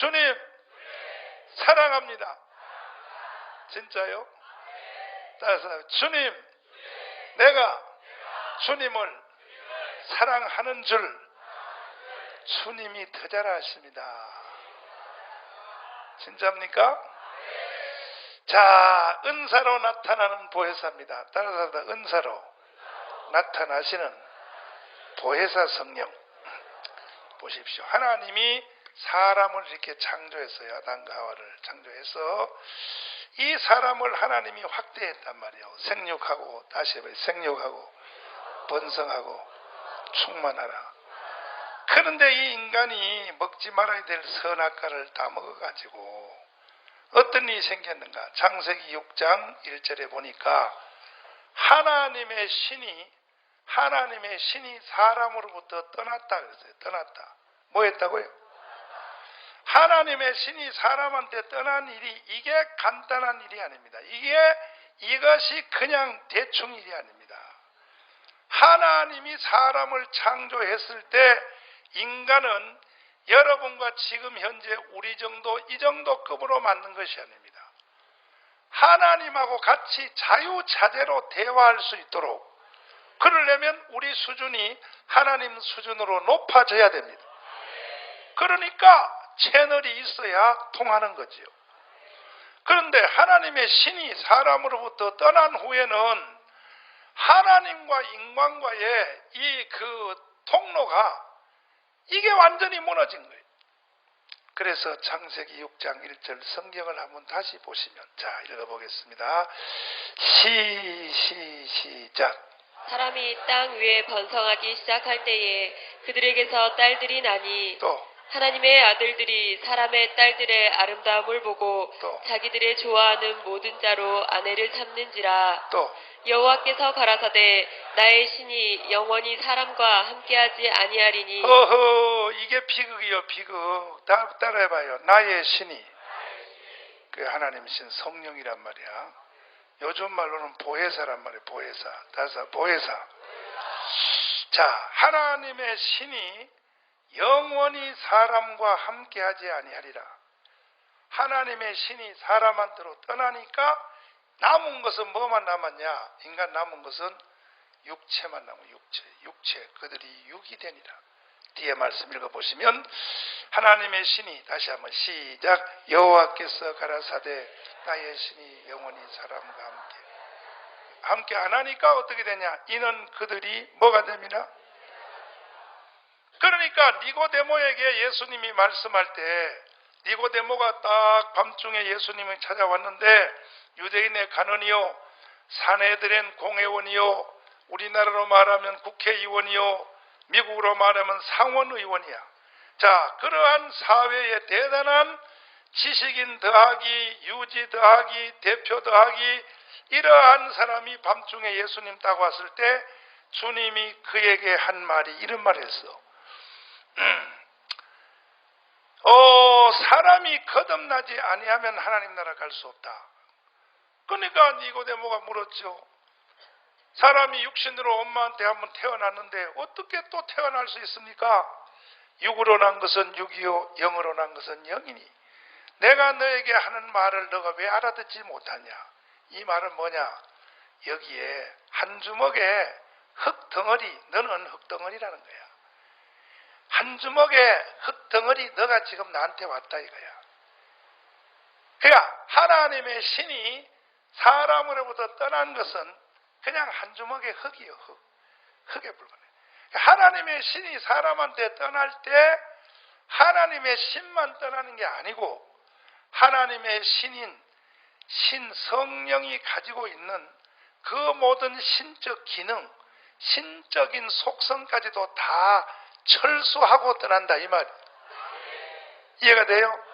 주님 사랑합니다. 진짜요? 따라서 주님, 내가 주님을 사랑하는 줄 주님이 더 잘 아십니다. 진짜입니까? 자, 은사로 나타나는 보혜사입니다. 따라서 은사로 나타나시는 보혜사 성령. 보십시오. 하나님이 사람을 이렇게 창조했어요. 아담과 하와를 창조해서 이 사람을 하나님이 확대했단 말이에요. 생육하고 다시 생육하고 번성하고 충만하라. 그런데 이 인간이 먹지 말아야 될 선악과를 다 먹어가지고 어떤 일이 생겼는가? 창세기 6장 1절에 보니까 하나님의 신이 사람으로부터 떠났다 그랬어요. 떠났다. 뭐 했다고요? 하나님의 신이 사람한테 떠난 일이 이게 간단한 일이 아닙니다. 이것이 그냥 대충 일이 아닙니다. 하나님이 사람을 창조했을 때 인간은 여러분과 지금 현재 우리 정도 이 정도 급으로 맞는 것이 아닙니다. 하나님하고 같이 자유자재로 대화할 수 있도록 그러려면 우리 수준이 하나님 수준으로 높아져야 됩니다. 그러니까 채널이 있어야 통하는 거지요. 그런데 하나님의 신이 사람으로부터 떠난 후에는 하나님과 인간과의 이 통로가 이게 완전히 무너진 거예요. 그래서 창세기 6장 1절 성경을 한번 다시 보시면, 자, 읽어보겠습니다. 시작. 사람이 땅 위에 번성하기 시작할 때에 그들에게서 딸들이 나니 또 하나님의 아들들이 사람의 딸들의 아름다움을 보고 또. 자기들의 좋아하는 모든 자로 아내를 참는지라. 또 여호와께서 가라사대 나의 신이 영원히 사람과 함께하지 아니하리니. 이게 비극이요. 비극. 따라해봐요. 나의 신이. 그 하나님 신 성령이란 말이야. 요즘 말로는 보혜사란 말이에요. 보혜사. 따라서 보혜사. 자, 하나님의 신이 영원히 사람과 함께하지 아니하리라. 하나님의 신이 사람한테로 떠나니까 남은 것은 뭐만 남았냐? 인간 남은 것은 육체만 남은 육체. 그들이 육이 되니라. 뒤에 말씀 읽어보시면 하나님의 신이, 다시 한번 시작. 여호와께서 가라사대 나의 신이 영원히 사람과 함께 안 하니까 어떻게 되냐? 이는 그들이 뭐가 됩니다? 그러니까 니고데모에게 예수님이 말씀할 때 니고데모가 딱 밤중에 예수님을 찾아왔는데 유대인의 간원이요, 사내들은 공회원이요, 우리나라로 말하면 국회의원이요, 미국으로 말하면 상원의원이야. 자, 그러한 사회의 대단한 지식인 더하기 유지 더하기 대표 더하기 이러한 사람이 밤중에 예수님 딱 왔을 때 주님이 그에게 한 말이 이런 말을 했어. 사람이 거듭나지 아니하면 하나님 나라 갈 수 없다. 그러니까 니고데모가 물었죠. 사람이 육신으로 엄마한테 한번 태어났는데 어떻게 또 태어날 수 있습니까? 육으로 난 것은 육이요 영으로 난 것은 영이니 내가 너에게 하는 말을 너가 왜 알아듣지 못하냐? 이 말은 뭐냐? 여기에 한 주먹에 흙덩어리, 너는 흙덩어리라는 거야. 한 주먹에 흙덩어리 너가 지금 나한테 왔다 이거야. 그러니까 하나님의 신이 사람으로부터 떠난 것은 그냥 한 주먹의 흙이요. 흙에 불과해. 하나님의 신이 사람한테 떠날 때 하나님의 신만 떠나는 게 아니고 하나님의 신인 신 성령이 가지고 있는 그 모든 신적 기능, 신적인 속성까지도 다 철수하고 떠난다 이 말. 이해가 돼요?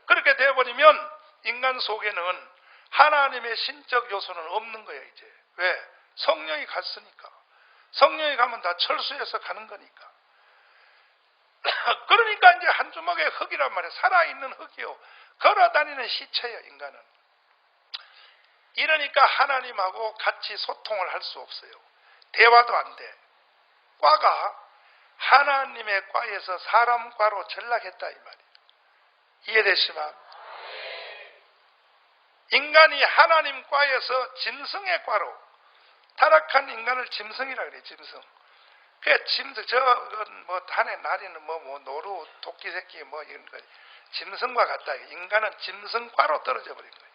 그렇게 되어버리면 인간 속에는 하나님의 신적 요소는 없는 거예요 이제. 왜? 성령이 갔으니까. 성령이 가면 다 철수해서 가는 거니까. 그러니까 이제 한 주먹의 흙이란 말이에요. 살아있는 흙이요. 걸어다니는 시체예요 인간은. 이러니까 하나님하고 같이 소통을 할 수 없어요. 대화도 안 돼. 과가 하나님의 과에서 사람 과로 전락했다 이 말이에요. 이해되시나? 인간이 하나님과에서 짐승의 과로, 타락한 인간을 짐승이라 그래. 짐승. 그 짐승, 뭐 단에 나리는 뭐 노루, 토끼 새끼 뭐 이런 거 짐승과 같다. 인간은 짐승과로 떨어져 버린 거예요.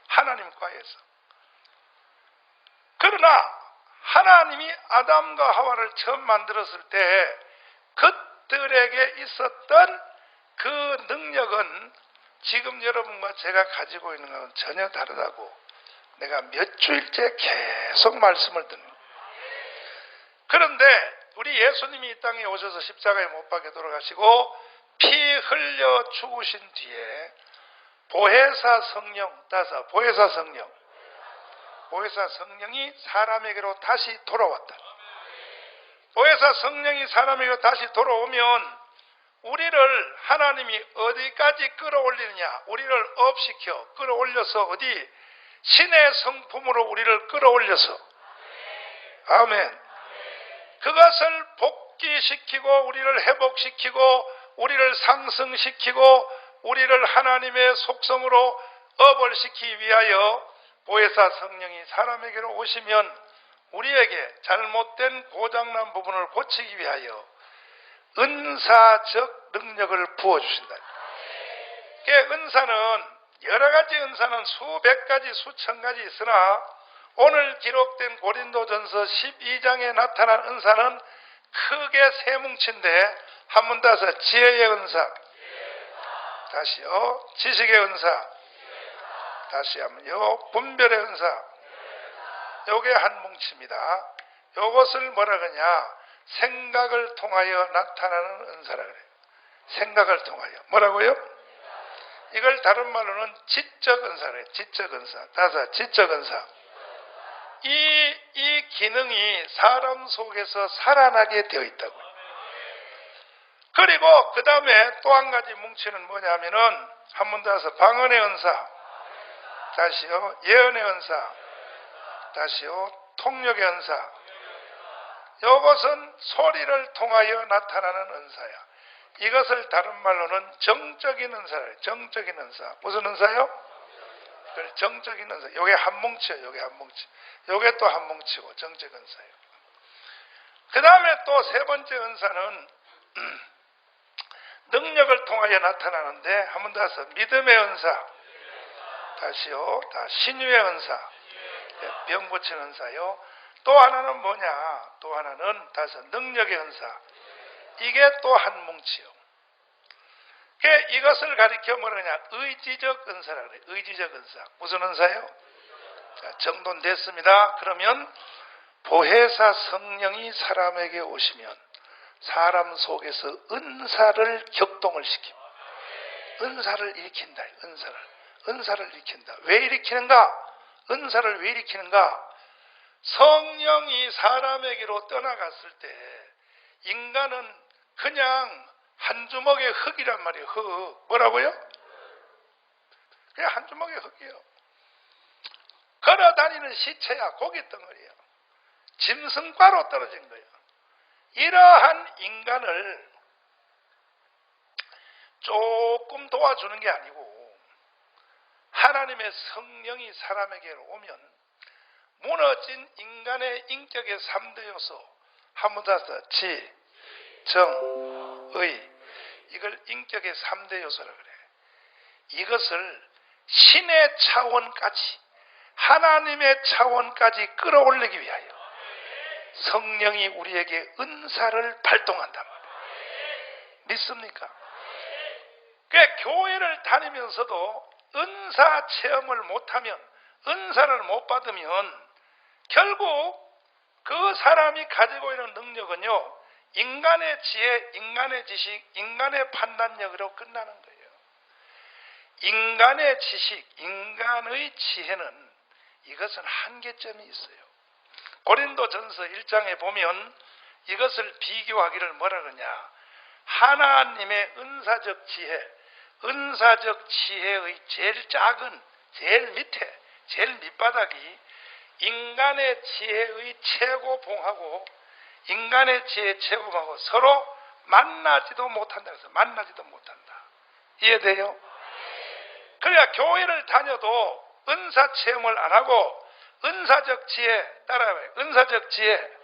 하나님과에서. 그러나 하나님이 아담과 하와를 처음 만들었을 때 그들에게 있었던 그 능력은 지금 여러분과 제가 가지고 있는 것은 전혀 다르다고 내가 몇 주일째 계속 말씀을 듣는 거예요. 그런데 우리 예수님이 이 땅에 오셔서 십자가에 못 박혀 돌아가시고 피 흘려 죽으신 뒤에 보혜사 성령, 보혜사 성령이 사람에게로 다시 돌아왔다. 보혜사 성령이 사람에게로 다시 돌아오면 우리를 하나님이 어디까지 끌어올리느냐? 우리를 업시켜 끌어올려서 어디? 신의 성품으로 우리를 끌어올려서, 아멘. 그것을 복귀시키고 우리를 회복시키고 우리를 상승시키고 우리를 하나님의 속성으로 업을 시키기 위하여 보혜사 성령이 사람에게로 오시면 우리에게 잘못된 고장난 부분을 고치기 위하여 은사적 능력을 부어주신다. 그 은사는 여러 가지 은사는 수백 가지 수천 가지 있으나 오늘 기록된 고린도전서 12장에 나타난 은사는 크게 세 뭉치인데 한 번 더서 지혜의 은사, 다시요 지식의 은사, 다시 한번요 분별의 은사. 요게 한 뭉치입니다. 요것을 뭐라 그러냐? 생각을 통하여 나타나는 은사라 그래요. 생각을 통하여. 뭐라고요? 이걸 다른 말로는 지적 은사래요. 지적 은사. 다섯, 지적 은사. 이 기능이 사람 속에서 살아나게 되어 있다고요. 그리고 그 다음에 또 한 가지 뭉치는 뭐냐면은 한 번 더 해서 방언의 은사, 다시요 예언의 은사, 다시요 통역의 은사. 이것은 소리를 통하여 나타나는 은사야. 이것을 다른 말로는 정적인 은사래요. 정적인 은사. 무슨 은사요? 정적인 은사. 요게 한 뭉치예요. 요게 한 뭉치. 요게 또 한 뭉치고 정적 은사예요. 그 다음에 또 세 번째 은사는 능력을 통하여 나타나는데 한 번 더 해서 믿음의 은사, 다시요 다 신유의 은사, 병 고치는 은사요. 또 하나는 뭐냐? 또 하나는 다시 능력의 은사. 이게 또 한 뭉치요. 이것을 가리켜 뭐냐? 의지적 은사라 그래요. 의지적 은사. 무슨 은사요? 자, 정돈됐습니다. 그러면 보혜사 성령이 사람에게 오시면 사람 속에서 은사를 격동을 시킵니다. 은사를 일으킨다. 은사를 일으킨다. 왜 일으키는가? 은사를 왜 일으키는가? 성령이 사람에게로 떠나갔을 때 인간은 그냥 한 주먹의 흙이란 말이에요. 흙. 뭐라고요? 그냥 한 주먹의 흙이에요. 걸어다니는 시체야. 고기 덩어리야. 짐승과로 떨어진 거예요. 이러한 인간을 조금 도와주는 게 아니고 하나님의 성령이 사람에게로 오면 무너진 인간의 인격의 3대 요소, 한 번 더 지, 정, 의. 이걸 인격의 3대 요소라 그래. 이것을 신의 차원까지, 하나님의 차원까지 끌어올리기 위하여 성령이 우리에게 은사를 발동한단 말이에요. 믿습니까? 교회를 다니면서도 은사 체험을 못하면, 은사를 못 받으면 결국 그 사람이 가지고 있는 능력은요, 인간의 지혜, 인간의 지식, 인간의 판단력으로 끝나는 거예요. 인간의 지식, 인간의 지혜는 이것은 한계점이 있어요. 고린도전서 1장에 보면 이것을 비교하기를 뭐라 그러냐? 하나님의 은사적 지혜, 은사적 지혜의 제일 작은, 제일 밑에, 제일 밑바닥이 인간의 지혜의 최고봉하고 인간의 지혜의 최고봉하고 서로 만나지도 못한다. 그래서 만나지도 못한다. 이해돼요? 그러니까 교회를 다녀도 은사 체험을 안 하고 은사적 지혜, 따라해봐요. 은사적 지혜,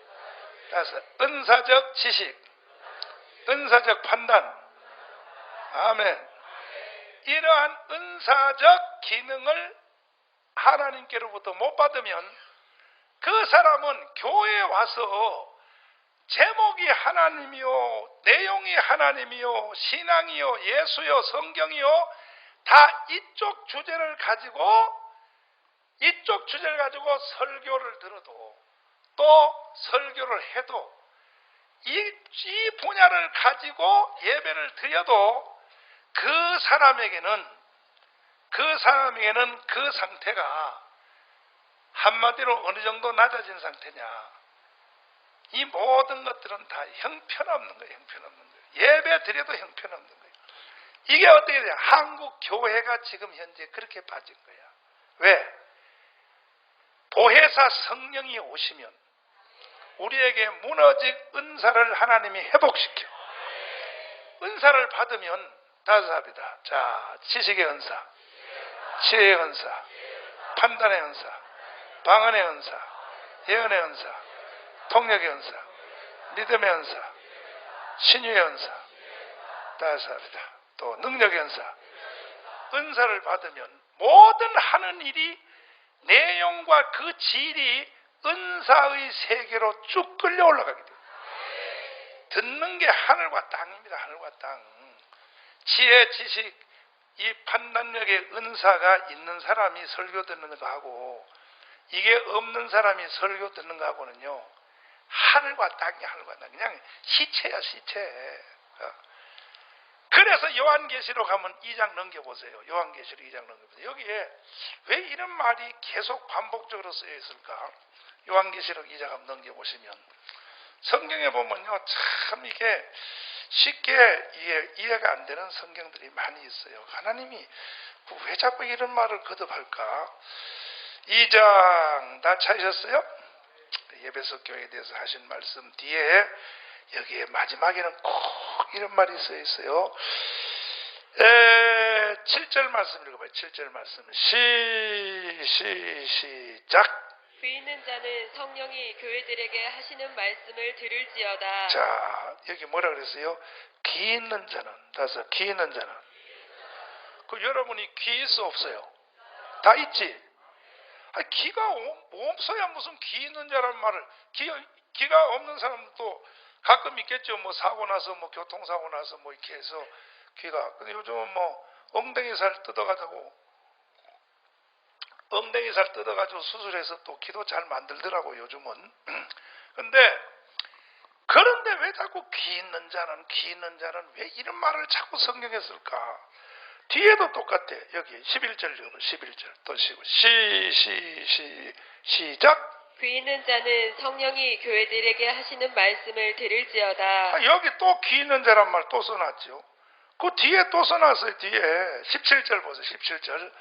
따라서 은사적 지식, 은사적 판단, 아멘. 이러한 은사적 기능을 하나님께로부터 못 받으면 그 사람은 교회에 와서 제목이 하나님이요, 내용이 하나님이요, 신앙이요, 예수요, 성경이요, 다 이쪽 주제를 가지고 설교를 들어도 또 설교를 해도 이 분야를 가지고 예배를 드려도 그 사람에게는 그 상태가 한마디로 어느 정도 낮아진 상태냐. 이 모든 것들은 다 형편없는 거예요. 형편없는 거예요. 예배 드려도 형편없는 거예요. 이게 어떻게 돼요? 한국 교회가 지금 현재 그렇게 빠진 거야. 왜? 보혜사 성령이 오시면 우리에게 무너진 은사를 하나님이 회복시켜. 은사를 받으면 다섯합니다. 자, 지식의 은사, 지혜의 은사, 판단의 은사, 방언의 은사, 예언의 은사, 통역의 은사, 믿음의 은사, 신유의 은사, 다섯합니다. 또 능력의 은사. 은사를 받으면 모든 하는 일이 내용과 그 질이 은사의 세계로 쭉 끌려 올라가게 돼요. 듣는 게 하늘과 땅입니다. 하늘과 땅. 지혜, 지식, 이 판단력의 은사가 있는 사람이 설교 듣는 거하고 이게 없는 사람이 설교 듣는 거하고는요, 하늘과 땅이 하늘과 땅. 그냥 시체야, 시체. 그래서 요한계시록 하면 2장 넘겨보세요. 요한계시록 2장 넘겨보세요. 여기에 왜 이런 말이 계속 반복적으로 쓰여 있을까? 요한계시록 2장 한번 넘겨보시면 성경에 보면요, 참 이게 쉽게 이해가 안 되는 성경들이 많이 있어요. 하나님이 왜 자꾸 이런 말을 거듭할까? 2장 다 찾으셨어요? 예배석 교회에 대해서 하신 말씀 뒤에 여기에 마지막에는 꼭 이런 말이 써 있어요. 7절 말씀 읽어봐요. 7절 말씀. 시작. 귀 있는 자는 성령이 교회들에게 하시는 말씀을 들을지어다. 자, 여기 뭐라 그랬어요? 귀 있는 자는, 다섯, 귀 있는 자는. 그 여러분이 귀 있어 없어요? 다 있지? 아니, 귀가 없어야 무슨 귀 있는 자란 말을, 귀가 없는 사람도 가끔 있겠죠. 뭐 사고 나서, 뭐 교통사고 나서 뭐 이렇게 해서 귀가. 근데 요즘은 뭐 엉덩이 살 뜯어가지고 수술해서 또 귀도 잘 만들더라고, 요즘은. 그런데 왜 자꾸 귀 있는 자는 왜 이런 말을 자꾸 성경에 쓸까? 뒤에도 똑같아. 여기 11절 읽어봐. 11절 또 쉬고 시작. 귀 있는 자는 성령이 교회들에게 하시는 말씀을 들을지어다. 여기 또 귀 있는 자란 말 또 써놨죠. 그 뒤에 또 써놨어요. 뒤에 17절 보세요. 17절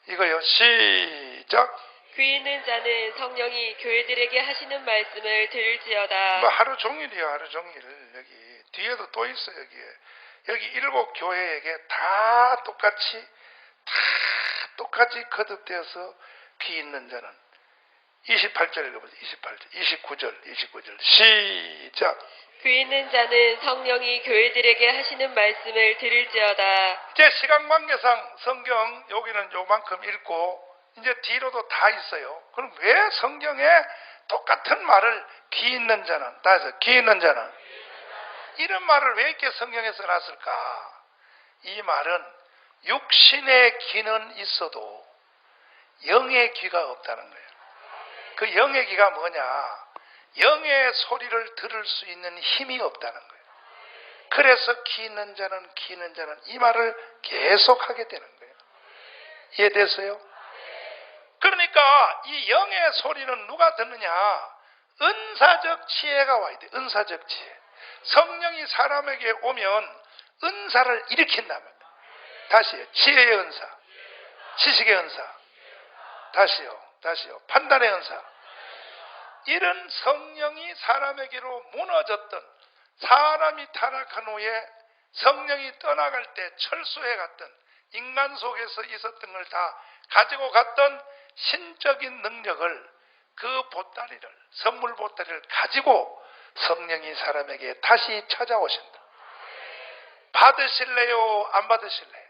이거요. 시작. 귀 있는 자는 성령이 교회들에게 하시는 말씀을 들을지어다. 뭐 하루 종일이야. 하루 종일. 여기 뒤에도 또 있어. 여기 일곱 교회에게 다 똑같이 거듭되어서 귀 있는 자는 28절 읽어보세요. 29절 시작. 귀 있는 자는 성령이 교회들에게 하시는 말씀을 들을지어다. 이제 시간 관계상 성경 여기는 요만큼 읽고 이제 뒤로도 다 있어요. 그럼 왜 성경에 똑같은 말을 귀 있는 자는, 다해서 귀 있는 자는 이런 말을 왜 이렇게 성경에 써놨을까? 이 말은 육신의 귀는 있어도 영의 귀가 없다는 거예요. 그 영의 귀가 뭐냐? 영의 소리를 들을 수 있는 힘이 없다는 거예요. 그래서 귀 있는 자는 이 말을 계속 하게 되는 거예요. 이해됐어요? 그러니까 이 영의 소리는 누가 듣느냐? 은사적 지혜가 와야 돼. 은사적 지혜. 성령이 사람에게 오면 은사를 일으킨다면, 다시요. 지혜의 은사, 지식의 은사, 다시요. 판단의 은사. 이런 성령이 사람에게로 무너졌던, 사람이 타락한 후에 성령이 떠나갈 때 철수해 갔던 인간 속에서 있었던 걸 다 가지고 갔던 신적인 능력을, 그 보따리를, 선물 보따리를 가지고 성령이 사람에게 다시 찾아오신다. 받으실래요? 안 받으실래요?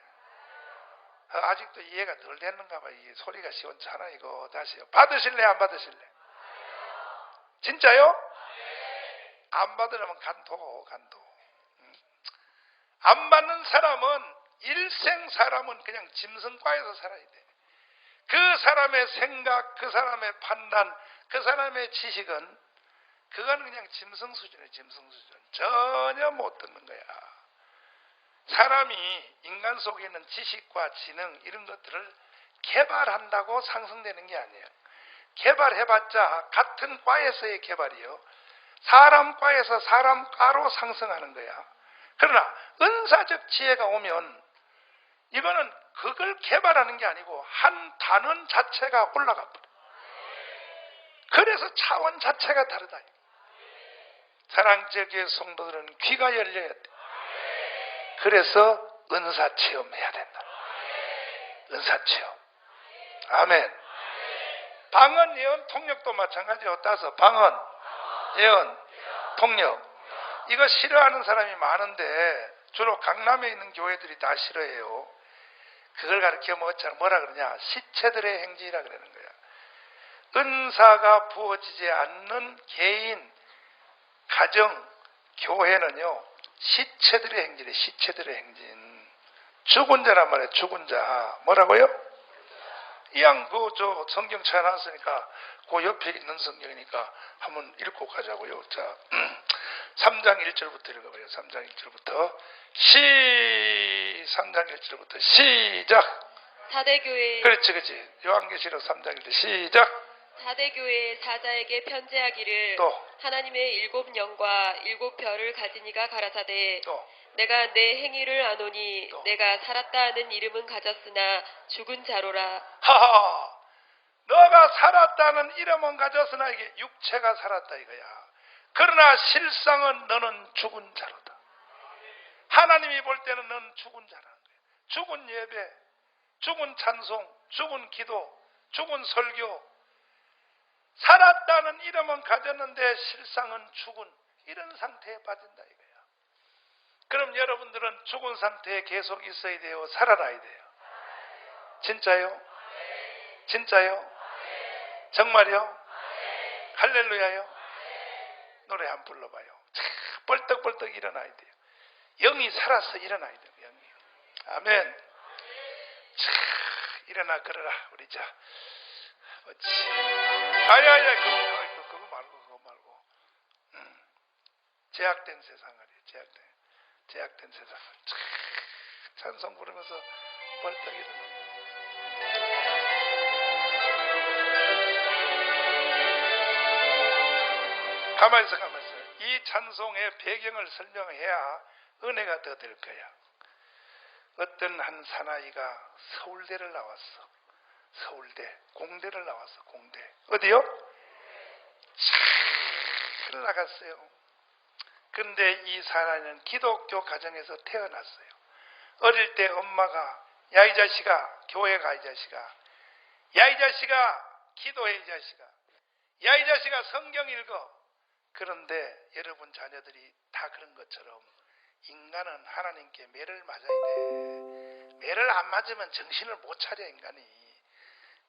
아직도 이해가 덜 됐는가 봐. 이게 소리가 시원찮아 이거. 다시요. 받으실래요? 안 받으실래요? 진짜요? 안 받으려면 간도. 안 받는 사람은, 일생 사람은 그냥 짐승과에서 살아야 돼. 그 사람의 생각, 그 사람의 판단, 그 사람의 지식은, 그건 그냥 짐승 수준이에요. 짐승 수준. 전혀 못 듣는 거야. 사람이 인간 속에 있는 지식과 지능 이런 것들을 개발한다고 상승되는 게 아니에요. 개발해봤자 같은 과에서의 개발이요. 사람 과에서 사람 과로 상승하는 거야. 그러나 은사적 지혜가 오면 이거는 그걸 개발하는 게 아니고 한 단원 자체가 올라가 버려. 그래서 차원 자체가 다르다. 사랑적인 성도들은 귀가 열려야 돼. 그래서 은사 체험해야 된다. 은사 체험. 아멘. 방언, 예언, 통역도 마찬가지예요. 따서 방언, 예언, 통역. 이거 싫어하는 사람이 많은데 주로 강남에 있는 교회들이 다 싫어해요. 그걸 가르쳐 뭐라 그러냐? 시체들의 행진이라 그러는 거야. 은사가 부어지지 않는 개인, 가정, 교회는요, 시체들의 행진이에요. 시체들의 행진. 죽은 자란 말이에요. 죽은 자. 뭐라고요? 이양 저 성경 찾아놨으니까 그 옆에 있는 성경이니까 한번 읽고 가자고요. 자, 3장 1절부터 읽어봐요. 3장 1절부터 3장 1절부터 시작. 사대교회 그렇지. 요한계시록 3장 1절 시작. 사대교회 사자에게 편지하기를 또. 하나님의 7 영과 7 별을 가진 이가 가라사대 또. 내가 내 행위를 아노니 또. 내가 살았다 하는 이름은 가졌으나 죽은 자로라. 하하, 너가 살았다는 이름은 가졌으나 이게 육체가 살았다 이거야. 그러나 실상은 너는 죽은 자로다. 하나님이 볼 때는 너는 죽은 자라는 거야. 죽은 예배, 죽은 찬송, 죽은 기도, 죽은 설교. 살았다는 이름은 가졌는데 실상은 죽은, 이런 상태에 빠진다 이거야. 그럼 여러분들은 죽은 상태에 계속 있어야 돼요? 살아나야 돼요? 진짜요? 진짜요? 정말요? 할렐루야요? 노래 한번 불러봐요. 벌떡벌떡 일어나야 돼요. 영이 살아서 일어나야 돼요. 영이. 아멘. 일어나 걸어라 우리 자. 아야 그거 말고. 제약된 세상을 해요. 제약된 세상을. 찬송 부르면서 벌떡 일어나. 가만히 있어. 이 찬송의 배경을 설명해야 은혜가 더 될 거야. 어떤 한 사나이가 서울대를 나왔어. 공대를 나왔어. 공대. 어디요? 잘 나갔어요. 근데 이 사나이는 기독교 가정에서 태어났어요. 어릴 때 엄마가 야 이 자식아 교회 가 이 자식아, 야 이 자식아 기도해 이 자식아, 야 이 자식아 성경 읽어. 그런데 여러분 자녀들이 다 그런 것처럼 인간은 하나님께 매를 맞아야 돼. 매를 안 맞으면 정신을 못 차려 인간이.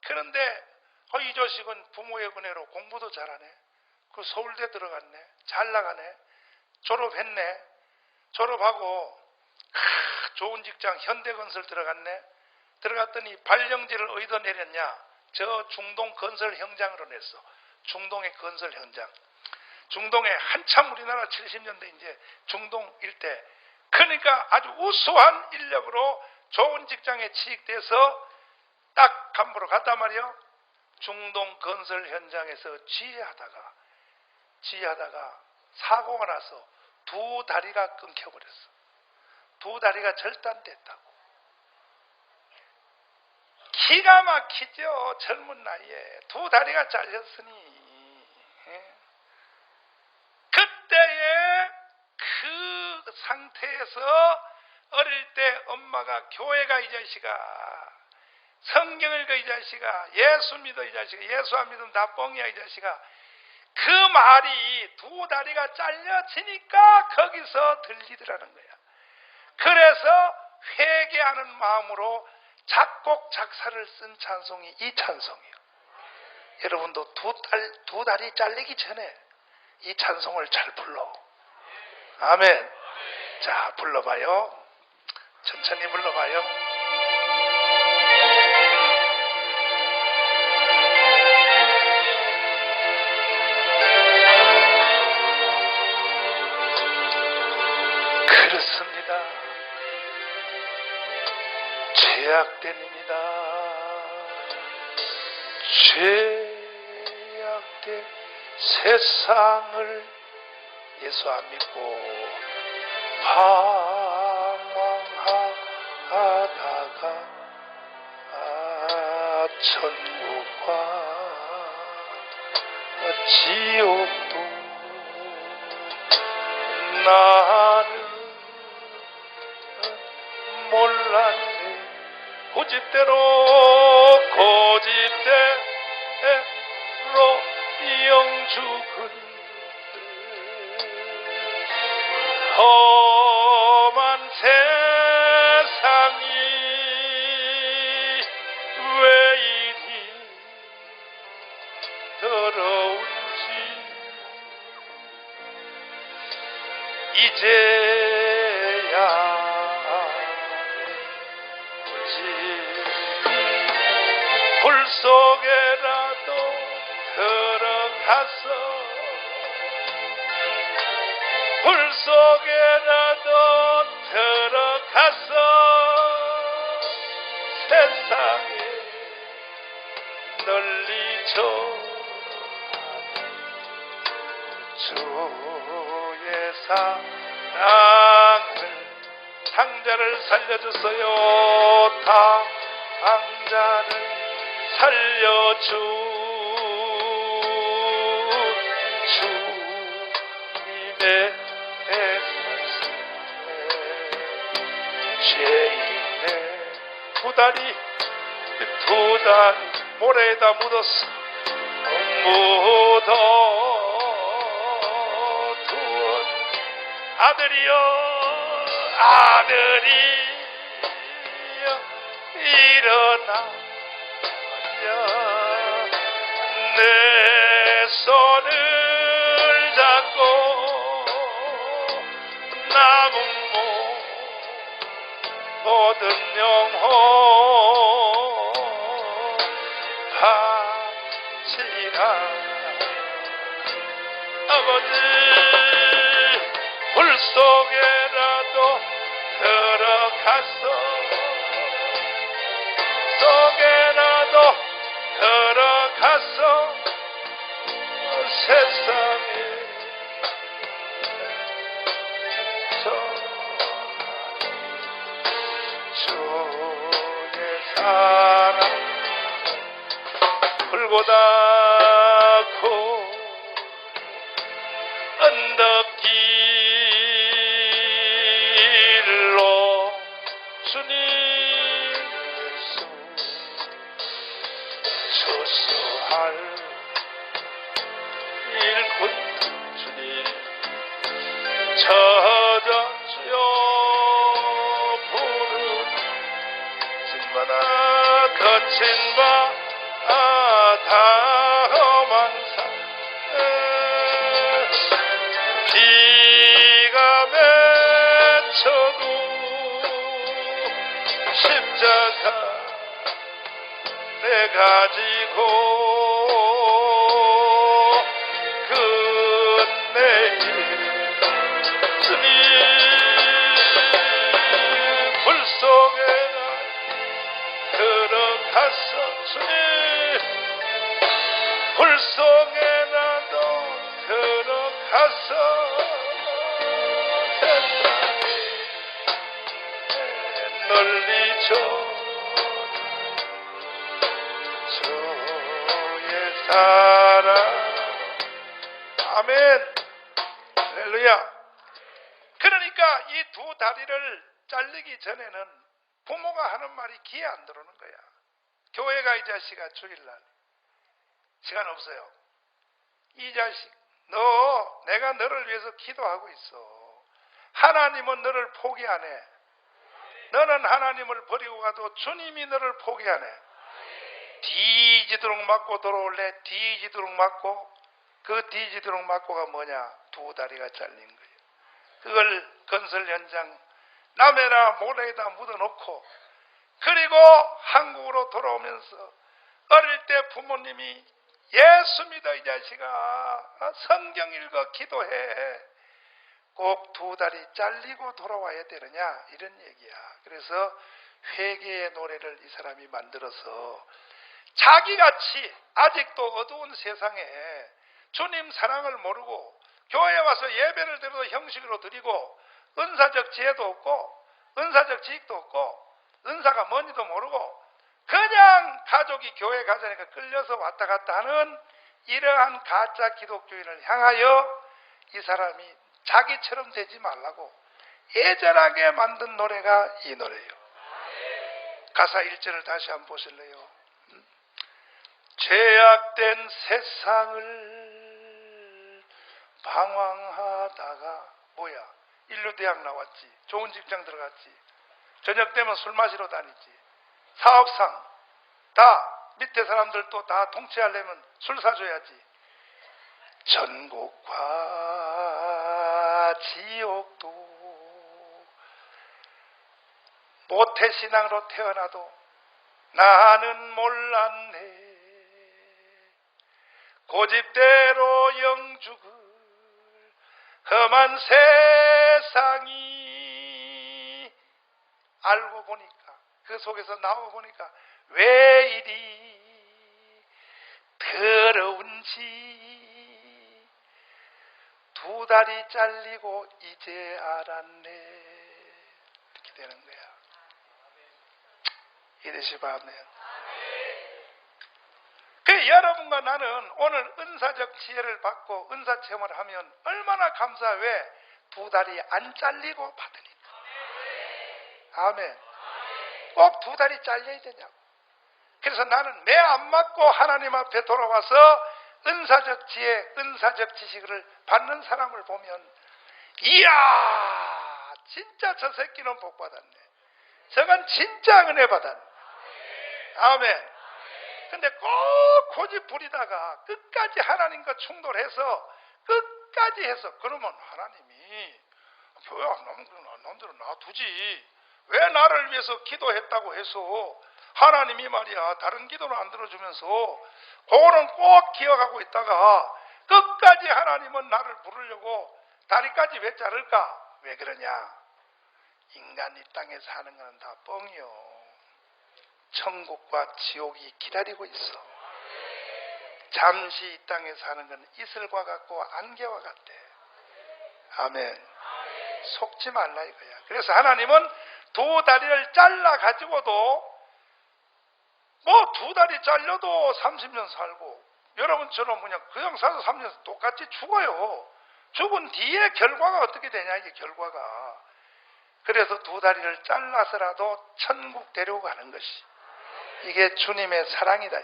그런데 이 자식은 부모의 은혜로 공부도 잘하네. 그 서울대 들어갔네. 잘 나가네. 졸업했네. 졸업하고 좋은 직장 현대건설 들어갔네. 들어갔더니 발령지를 어디다 내렸냐? 저 중동 건설 현장으로 냈어. 중동의 건설 현장. 중동에 한참 우리나라 70년대 이제 중동 일대. 그러니까 아주 우수한 인력으로 좋은 직장에 취직돼서 딱 간부로 갔단 말이요. 중동 건설 현장에서 지휘하다가 사고가 나서 2 다리가 끊겨버렸어. 2 다리가 절단됐다고. 기가 막히죠. 젊은 나이에 2 다리가 잘렸으니. 그때의 그 상태에서 어릴 때 엄마가 교회가 이 자식아, 성경을 이 자식아, 예수 믿어 이 자식아, 예수 안 믿으면 다 뻥이야 이 자식아, 그 말이 두 다리가 잘려지니까 거기서 들리더라는 거야. 그래서 회개하는 마음으로 작곡 작사를 쓴 찬송이 이 찬송이에요. 여러분도 두 다리 잘리기 전에 이 찬송을 잘 불러. 아멘. 자, 불러봐요. 천천히 불러봐요. 그렇습니다. 죄악된입니다. 죄악된 세상을 예수 안 믿고 방황하다가 천국과 지옥도 나는 몰랐네. 고집대로 영죽은 험한 세상이 왜 이리 더러운지 이제야 불 속에라도 들어가서 불 속에라도 들어가서 세상에 널리 주의 사랑을 당자를 살려주세요. 당자를 살려주 주님의 죄인의 두 다리 모래에다 묻었어. 묻어두었 아들이여 일어나 내 손을 잡고 남은 몸 모든 영혼 바치라. 아버지 불 속에라도 들어갔어 속에라도 들어갔어 세상에 주의 사랑 풀고 닿고 언덕길로 주님 예수 수수할 일꾼 주님 찾아주여 부르짖마나 거친 바 험한 산 비가 맺혀도 십자가 내 가지고 끝내일 주님 불 속에 나 들어갔어 주님 불 속에 나도 들어갔어 세상에 널리 주의 사랑. 아멘. 할렐루야. 그러니까 이 두 다리를 잘리기 전에는 부모가 하는 말이 귀에 안 들어오는 거야. 교회가 이 자식아 주일날 시간 없어요. 이 자식 내가 너를 위해서 기도하고 있어. 하나님은 너를 포기 안 해. 너는 하나님을 버리고 가도 주님이 너를 포기 안 해. 뒤지도록 맞고 돌아올래? 뒤지도록 맞고. 그 뒤지도록 맞고가 뭐냐? 두 다리가 잘린 거예요. 그걸 건설 현장 남해나 모래에다 묻어놓고, 그리고 한국으로 돌아오면서 어릴 때 부모님이 예수 믿어 이 자식아, 성경 읽어 기도해, 꼭 두 다리 잘리고 돌아와야 되느냐, 이런 얘기야. 그래서 회개의 노래를 이 사람이 만들어서 자기같이 아직도 어두운 세상에 주님 사랑을 모르고 교회에 와서 예배를 드려도 형식으로 드리고 은사적 지혜도 없고 은사적 지식도 없고 은사가 뭔지도 모르고 그냥 가족이 교회 가자니까 끌려서 왔다 갔다 하는 이러한 가짜 기독교인을 향하여 이 사람이 자기처럼 되지 말라고 애절하게 만든 노래가 이 노래예요. 가사 1절을 다시 한번 보실래요? 죄악된 세상을 방황하다가 뭐야? 인류대학 나왔지, 좋은 직장 들어갔지, 저녁 되면 술 마시러 다니지, 사업상 다 밑에 사람들도 다 통치하려면 술 사줘야지. 천국과 지옥도 모태신앙으로 태어나도 나는 몰랐네. 고집대로 영죽을 험한 세상이 알고 보니까, 그 속에서 나와 보니까 왜 이리 더러운지 두 다리 잘리고 이제 알았네. 이렇게 되는 거야. 이것이 아멘. 그 여러분과 나는 오늘 은사적 지혜를 받고 은사 체험을 하면 얼마나 감사해. 왜? 두 다리 안 잘리고 받으니까. 아멘. 꼭 두 다리 잘려야 되냐고. 그래서 나는 매 안 맞고 하나님 앞에 돌아와서 은사적 지혜, 은사적 지식을 받는 사람을 보면, 이야, 진짜 저 새끼는 복 받았네. 저건 진짜 은혜 받았네. 아멘. 근데 꼭 고집 부리다가 끝까지 하나님과 충돌해서 끝까지 해서, 그러면 하나님이 교회 안 나오면 남대로 놔두지, 왜 나를 위해서 기도했다고 해서 하나님이 말이야 다른 기도는 안 들어주면서 그거는 꼭 기억하고 있다가 끝까지 하나님은 나를 부르려고 다리까지 왜 자를까? 왜 그러냐? 인간이 땅에 사는 건 다 뻥이요. 천국과 지옥이 기다리고 있어. 잠시 이 땅에 사는 건 이슬과 같고 안개와 같대. 아멘. 속지 말라 이거야. 그래서 하나님은 두 다리를 잘라 가지고도, 뭐 두 다리 잘려도 30년 살고, 여러분처럼 그냥 사서 3년 똑같이 죽어요. 죽은 뒤에 결과가 어떻게 되냐, 이게 결과가. 그래서 두 다리를 잘라서라도 천국 데려가는 것이, 이게 주님의 사랑이다.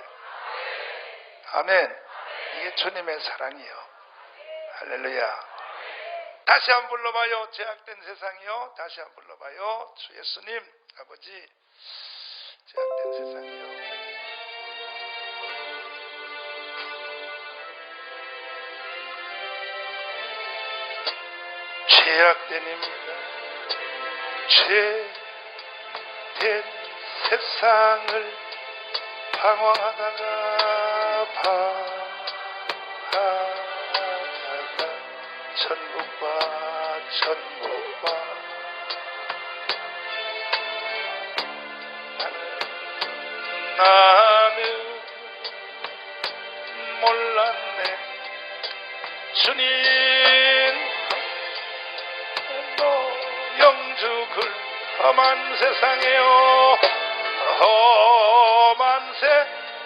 아멘. 이게 주님의 사랑이요. 할렐루야. 다시 한번 불러봐요. 죄악된 세상이요. 다시 한번 불러봐요. 주 예수님, 아버지, 죄악된 세상이요. 죄악된입니다. 죄된 세상을 방황하다가 천국과 나는 몰랐네. 주님 너 영죽을 험한 세상에요, 험한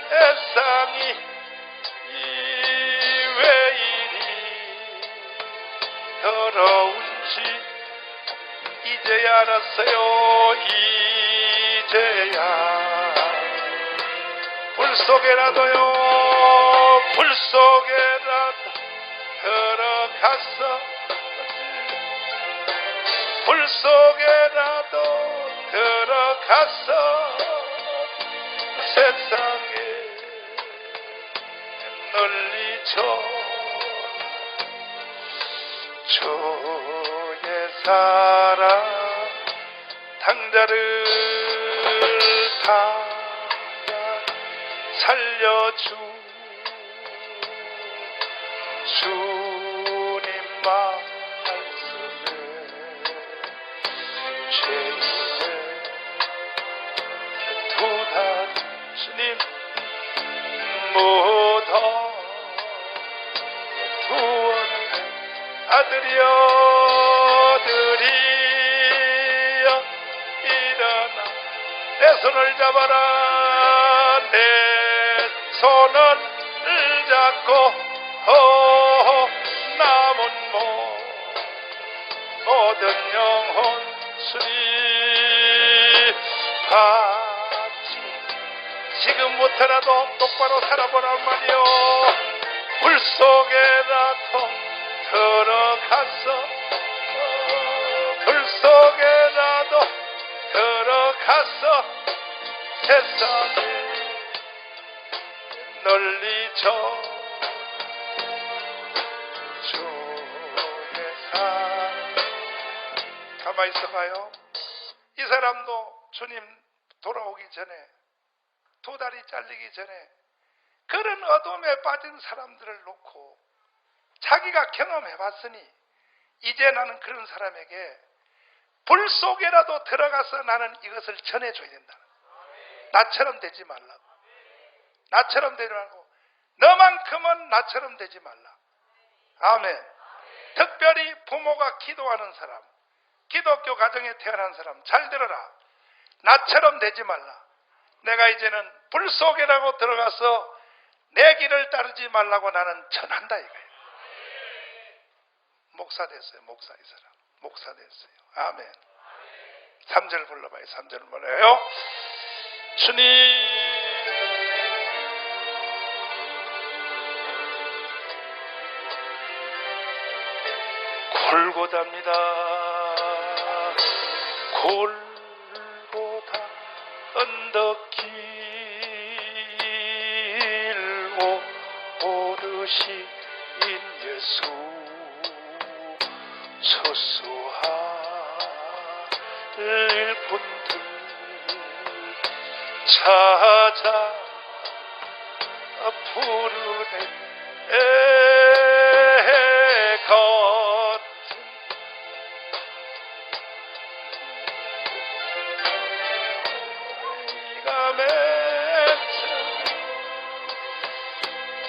세상이 왜 이리 더러운지 이제야 알았어요. 이제야 불 속에라도요, 불 속에라도 들어갔어. 불 속에라도 들어갔어. 세상에 널리쳐 주의 사랑 당자를 다 살려주 주님 말씀에 죄의 두단 주님 묻어 구원의 아들이여 일어나 내 손을 잡아라. 내 손을 잡고 남은 모든 영혼 주님 같이 지금부터라도 똑바로 살아보란 말이요. 불 속에라도 들어갔어. 불 속에라도 들어갔어. 세상에 널리쳐 주의 사랑. 가만히 있어봐요. 이 사람도 주님 돌아오기 전에, 두 다리 잘리기 전에 그런 어둠에 빠진 사람들을 놓고 자기가 경험해봤으니 이제 나는 그런 사람에게 불 속에라도 들어가서 나는 이것을 전해줘야 된다. 나처럼 되지 말라고. 나처럼 되지 말고 너만큼은 나처럼 되지 말라. 아멘. 특별히 부모가 기도하는 사람, 기독교 가정에 태어난 사람 잘 들어라. 나처럼 되지 말라. 내가 이제는 불 속에라고 들어가서 내 길을 따르지 말라고 나는 전한다 이거예요. 목사 됐어요. 목사 이 사람. 목사 됐어요. 아멘. 3절 불러봐요. 3절 뭐래요? 주님 골고다입니다. 골고다 언덕길 오르신 예수 소수할 분들 찾아 부르네 겉은 이가 맺혀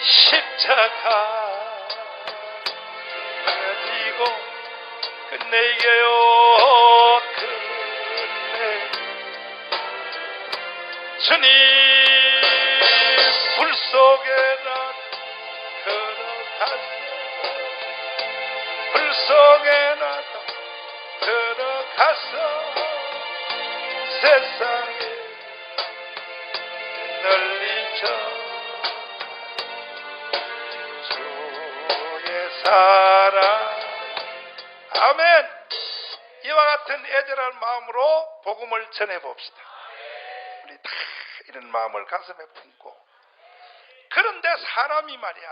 십자가 가지고 끝내게요. 끝내 주님 불 속에나 들어갔어. 불 속에나 들어갔어. 세상에 널리쳐 주의 사랑. 아멘. 이와 같은 애절한 마음으로 복음을 전해봅시다. 우리 다 이런 마음을 가슴에 품고. 그런데 사람이 말이야,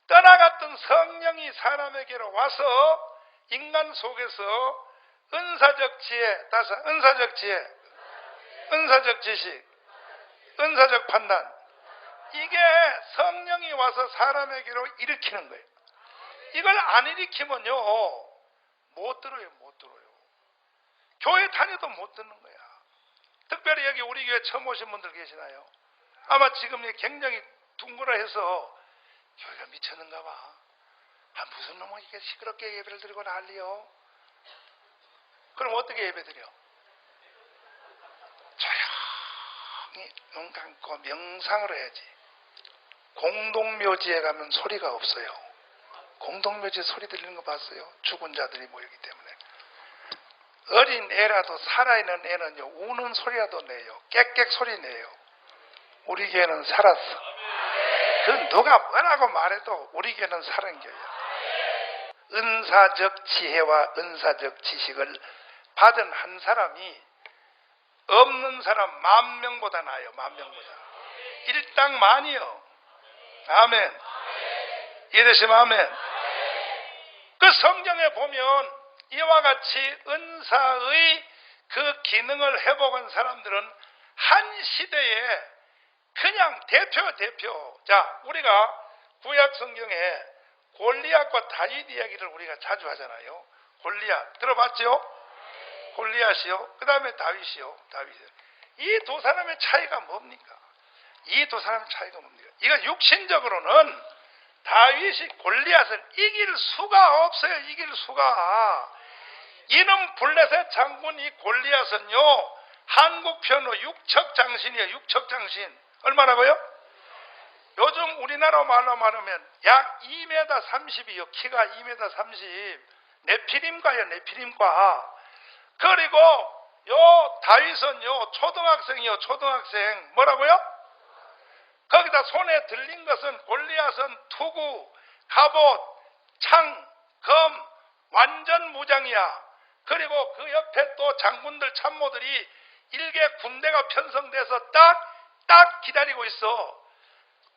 떠나갔던 성령이 사람에게로 와서 인간 속에서 은사적 지혜, 다시 은사적 지혜, 은사적 지식, 은사적 판단, 이게 성령이 와서 사람에게로 일으키는 거예요. 이걸 안 일으키면요 못 들어요. 못 들어요. 교회 다녀도 못 듣는 거야. 특별히 여기 우리 교회 처음 오신 분들 계시나요? 아마 지금 굉장히 둥그러해서 교회가 미쳤는가 봐. 무슨 놈은 이게 시끄럽게 예배를 드리고 난리요. 그럼 어떻게 예배 드려? 조용히 눈 감고 명상을 해야지. 공동묘지에 가면 소리가 없어요. 공동묘지에 소리 들리는 거 봤어요? 죽은 자들이 모이기 때문에. 어린 애라도 살아있는 애는요, 우는 소리라도 내요. 깨깨 소리 내요. 우리 개는 살았어. 그 누가 뭐라고 말해도 우리 개는 살은 거야. 은사적 지혜와 은사적 지식을 받은 한 사람이 없는 사람 10,000명보다 나아요. 10,000명보다. 일당만이요. 아멘. 이해되시면 아멘. 그 성경에 보면 이와 같이 은사의 그 기능을 회복한 사람들은 한 시대에 그냥 대표. 자, 우리가 구약 성경에 골리앗과 다윗 이야기를 우리가 자주 하잖아요. 골리앗 들어봤죠? 골리앗이요. 그 다음에 다윗이요. 이 두 사람의 차이가 뭡니까? 이거 육신적으로는 다윗이 골리앗을 이길 수가 없어요. 이놈 블레셋 장군 이 골리앗은요, 한국편으로 육척장신이에요. 육척장신. 얼마라고요? 요즘 우리나라 말로 말하면 약 2m 30이요. 키가 2m 30. 네피림과. 그리고 요 다윗은요, 초등학생. 뭐라고요? 거기다 손에 들린 것은 골리앗은 투구, 갑옷, 창, 검, 완전 무장이야. 그리고 그 옆에 또 장군들 참모들이 일개 군대가 편성돼서 딱 기다리고 있어.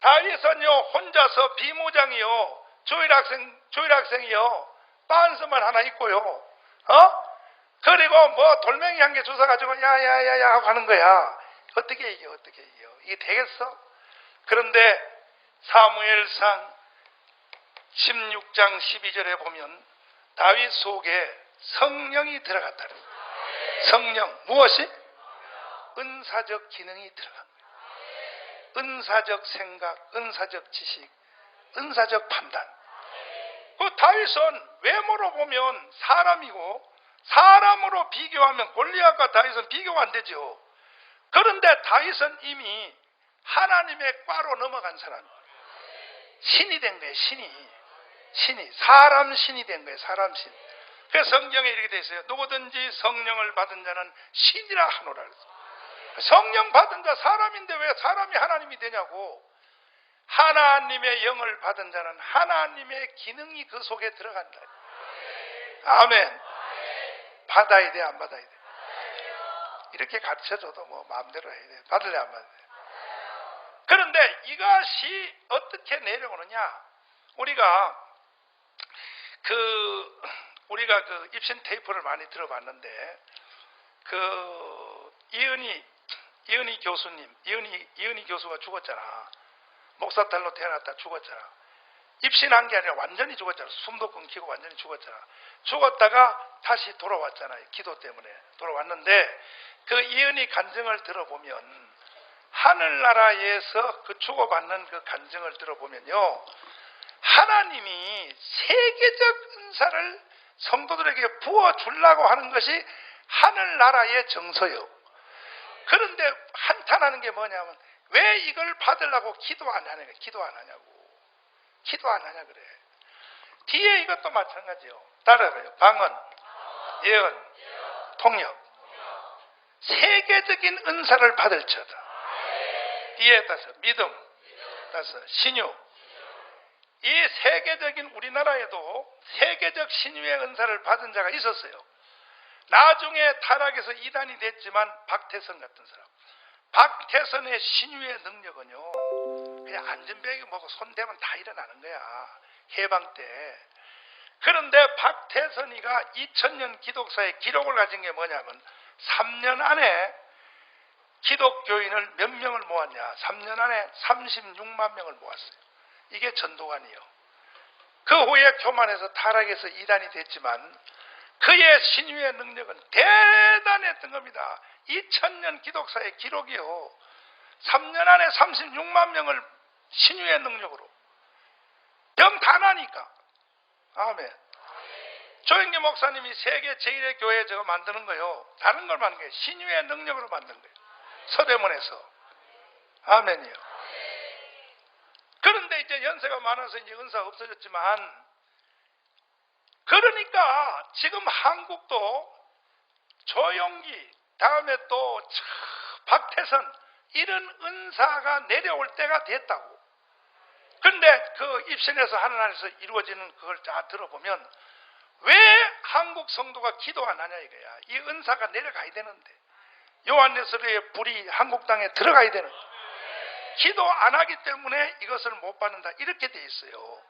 다윗은요, 혼자서 비무장이요. 조일학생이요. 빤스만 하나 있고요. 그리고 뭐 돌멩이 한 개 주워가지고 야야야야 하고 하는 거야. 어떻게 이겨? 이게 되겠어? 그런데 사무엘상 16장 12절에 보면 다윗 속에 성령이 들어갔다. 성령 무엇이? 은사적 기능이 들어간 거예요. 은사적 생각, 은사적 지식, 은사적 판단. 그 다윗은 외모로 보면 사람이고, 사람으로 비교하면 골리앗과 다윗은 비교가 안 되죠. 그런데 다윗은 이미 하나님의 과로 넘어간 사람, 신이 된 거예요. 사람 신이 된 거예요. 사람 신. 그래서 성경에 이렇게 되어 있어요. 누구든지 성령을 받은 자는 신이라 하노라. 성령 받은 자 사람인데 왜 사람이 하나님이 되냐고. 하나님의 영을 받은 자는 하나님의 기능이 그 속에 들어간다. 아멘. 받아야 돼, 안 받아야 돼? 이렇게 가르쳐줘도 뭐 마음대로 해야 돼. 받을래, 안 받을래? 그런데 이것이 어떻게 내려오느냐? 우리가 그 입신 테이프를 많이 들어봤는데, 이은희 교수가 죽었잖아. 목사딸로 태어났다 죽었잖아. 입신한 게 아니라 완전히 죽었잖아. 숨도 끊기고 완전히 죽었잖아. 죽었다가 다시 돌아왔잖아요. 기도 때문에 돌아왔는데, 그 이은희 간증을 들어보면, 하늘나라에서 그 주고받는 그 간증을 들어보면요, 하나님이 세계적 은사를 성도들에게 부어주려고 하는 것이 하늘나라의 정서요. 그런데 한탄하는 게 뭐냐면, 왜 이걸 받으려고 기도 안 하냐 그래. 뒤에 이것도 마찬가지요. 따라해요. 방언, 예언, 통역. 세계적인 은사를 받을지어다. 뒤에 따서 믿음, 따서 신유. 이 세계적인 우리나라에도 세계적 신유의 은사를 받은 자가 있었어요. 나중에 타락해서 이단이 됐지만 박태선 같은 사람. 박태선의 신유의 능력은요, 그냥 안전벨기 먹고 손대면 다 일어나는 거야. 해방 때. 그런데 박태선이가 2000년 기독사의 기록을 가진 게 뭐냐면, 3년 안에 기독교인을 몇 명을 모았냐? 3년 안에 36만 명을 모았어요. 이게 전도관이요. 그 후에 교만해서 타락해서 이단이 됐지만 그의 신유의 능력은 대단했던 겁니다. 2000년 기독사의 기록이요. 3년 안에 36만 명을 신유의 능력으로. 병 다 나니까. 아멘. 조영기 목사님이 세계 제1의 교회 저거 만드는 거요. 다른 걸 만든 거예요. 신유의 능력으로 만든 거예요. 서대문에서. 아멘이요. 그런데 이제 연세가 많아서 이제 은사가 없어졌지만, 그러니까 지금 한국도 조용기, 다음에 또 박태선, 이런 은사가 내려올 때가 됐다고. 그런데 그 입신에서 하늘 안에서 이루어지는 그걸 다 들어보면 왜 한국 성도가 기도 안 하냐 이거야. 이 은사가 내려가야 되는데, 요한네스로의 불이 한국 땅에 들어가야 되는데 기도 안 하기 때문에 이것을 못 받는다, 이렇게 돼 있어요.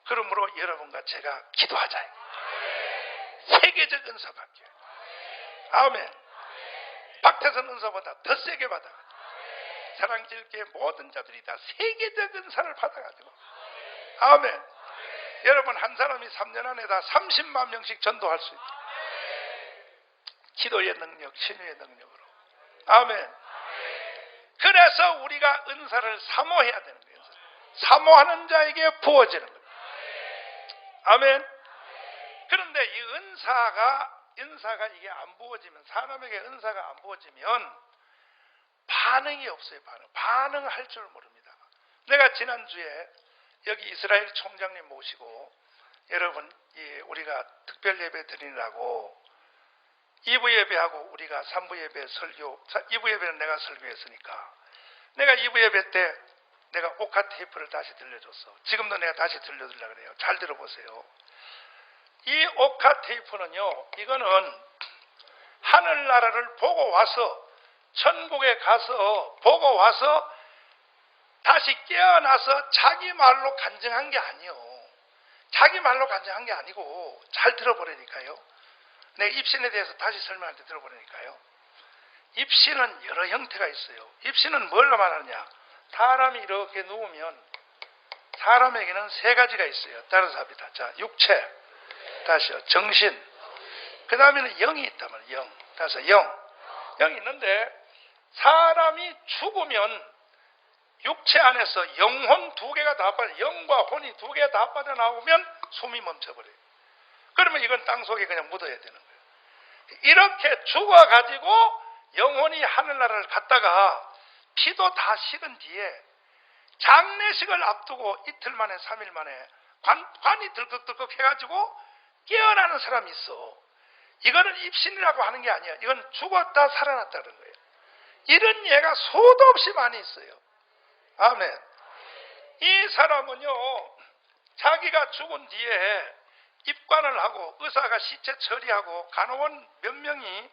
그러므로 여러분과 제가 기도하자. 세계적 은사 받게. 아멘. 박태선 은사보다 더 세게 받아. 사랑질교회 모든 자들이 다 세계적 은사를 받아가지고, 아멘. 여러분 한 사람이 3년 안에 다 30만 명씩 전도할 수 있다. 기도의 능력, 신유의 능력으로. 아멘. 그래서 우리가 은사를 사모해야 되는 거예요. 사모하는 자에게 부어지는 거예요. 아멘. 그런데 이 은사가 이게 안 부어지면, 사람에게 은사가 안 부어지면 반응이 없어요. 반응할 줄 모릅니다. 내가 지난주에 여기 이스라엘 총장님 모시고 여러분 우리가 특별 예배 드리느라고 2부 예배하고 우리가 3부 예배 설교, 2부 예배는 내가 설교했으니까 내가 2부 예배 때 내가 오카 테이프를 다시 들려줬어. 지금도 내가 다시 들려드리려고 그래요. 잘 들어보세요. 이 오카 테이프는요, 이거는 하늘나라를 보고 와서, 천국에 가서 보고 와서 다시 깨어나서 자기 말로 간증한 게 아니요. 자기 말로 간증한 게 아니고, 잘 들어보라니까요. 내 입신에 대해서 다시 설명할 때 들어보라니까요. 입신은 여러 형태가 있어요. 입신은 뭘로 말하느냐? 사람이 이렇게 누우면 사람에게는 세 가지가 있어요. 따라서 합니다. 자, 육체, 다시요, 정신, 그 다음에는 영이 있단 말이에요. 영, 따라서 영이 있는데, 사람이 죽으면 육체 안에서 영혼 두 개가 다 빠져, 영과 혼이 두 개가 다 빠져나오면 숨이 멈춰버려요. 그러면 이건 땅속에 그냥 묻어야 되는 거예요. 이렇게 죽어가지고 영혼이 하늘나라를 갔다가 피도 다 식은 뒤에 장례식을 앞두고 이틀 만에 3일 만에 관이 들컥들컥 해가지고 깨어나는 사람이 있어. 이거는 입신이라고 하는 게 아니야. 이건 죽었다 살아났다는 거예요. 이런 예가 수도 없이 많이 있어요. 아멘. 이 사람은요, 자기가 죽은 뒤에 입관을 하고 의사가 시체 처리하고 간호원 몇 명이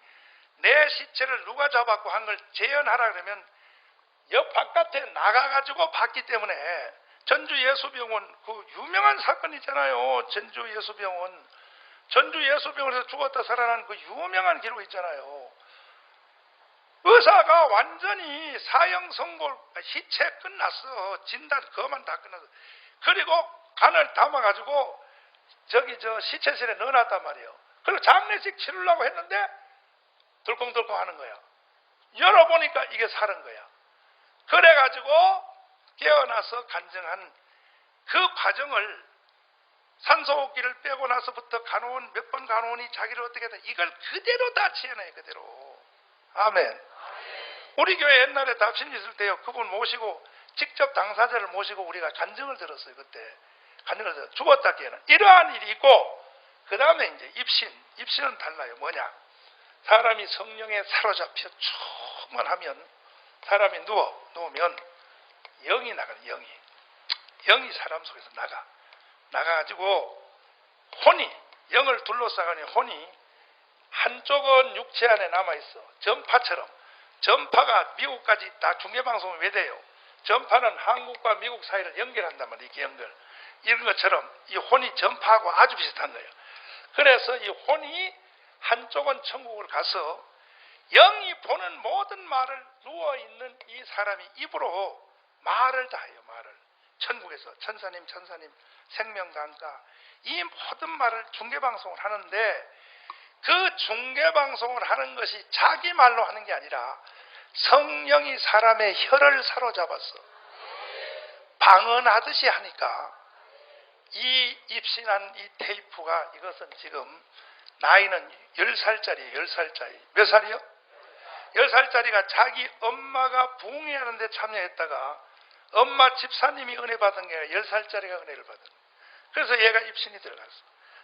내 시체를 누가 잡았고 한 걸 재현하라 그러면 옆 바깥에 나가가지고 봤기 때문에, 전주 예수병원 그 유명한 사건 있잖아요. 전주 예수병원에서 죽었다 살아난 그 유명한 기록 있잖아요. 의사가 완전히 사형 선고, 시체 끝났어. 진단 그것만 다 끝났어. 그리고 간을 담아가지고 시체실에 넣어놨단 말이에요. 그리고 장례식 치르려고 했는데 덜컹덜컹 하는 거야. 열어보니까 이게 살은 거야. 그래가지고 깨어나서 간증한 그 과정을, 산소호흡기를 빼고 나서부터 몇 번 간호원이 자기를 어떻게 했다, 이걸 그대로 다 지어내요. 그대로. 아멘. 우리 교회 옛날에 답신 있을 때요, 그분 모시고 직접 당사자를 모시고 우리가 간증을 들었어요. 그때 간증을 들었어요. 죽었다 깨어나, 이러한 일이 있고, 그 다음에 이제 입신은 달라요. 뭐냐? 사람이 성령에 사로잡혀 충만하면 사람이 누우면 영이 나가요. 영이 사람 속에서 나가가지고 영을 둘러싸가니 혼이 한쪽은 육체 안에 남아있어. 전파처럼. 전파가 미국까지 다 중계방송을 왜 돼요? 전파는 한국과 미국 사이를 연결한단 말이에요. 이렇게 이런 것처럼 이 혼이 전파하고 아주 비슷한 거예요. 그래서 이 혼이 한쪽은 천국을 가서 영이 보는 모든 말을 누워있는 이 사람이 입으로 말을 다 해요. 말을. 천국에서 천사님 생명단가 이 모든 말을 중계방송을 하는데, 그 중계방송을 하는 것이 자기 말로 하는 게 아니라 성령이 사람의 혀를 사로잡았어. 방언하듯이 하니까 이 입신한 이 테이프가, 이것은 지금 나이는 10살짜리예요. 10살짜리. 몇 살이요? 10살짜리가 자기 엄마가 부흥회하는 데 참여했다가 엄마 집사님이 은혜 받은 게 아니라 10살짜리가 은혜를 받은 거예요. 그래서 얘가 입신이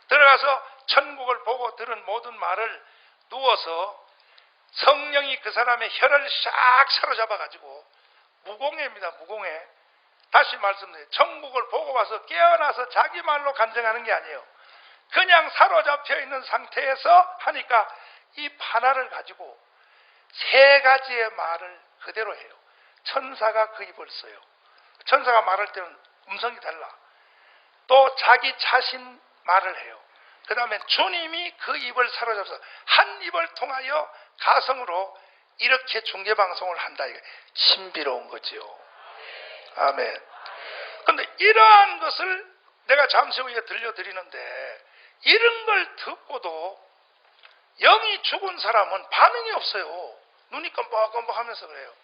들어가서 천국을 보고 들은 모든 말을 누워서 성령이 그 사람의 혀를 싹 사로잡아가지고 무공해입니다. 무공해. 다시 말씀드려요. 천국을 보고 와서 깨어나서 자기 말로 간증하는 게 아니에요. 그냥 사로잡혀 있는 상태에서 하니까 입 하나를 가지고 세 가지의 말을 그대로 해요. 천사가 그 입을 써요. 천사가 말할 때는 음성이 달라. 또 자기 자신 말을 해요. 그 다음에 주님이 그 입을 사로잡아서 한 입을 통하여 가성으로 이렇게 중계방송을 한다. 이게 신비로운 거지요. 아멘. 그런데 이러한 것을 내가 잠시 후에 들려드리는데 이런 걸 듣고도 영이 죽은 사람은 반응이 없어요. 눈이 껌뻑껌뻑 하면서 그래요.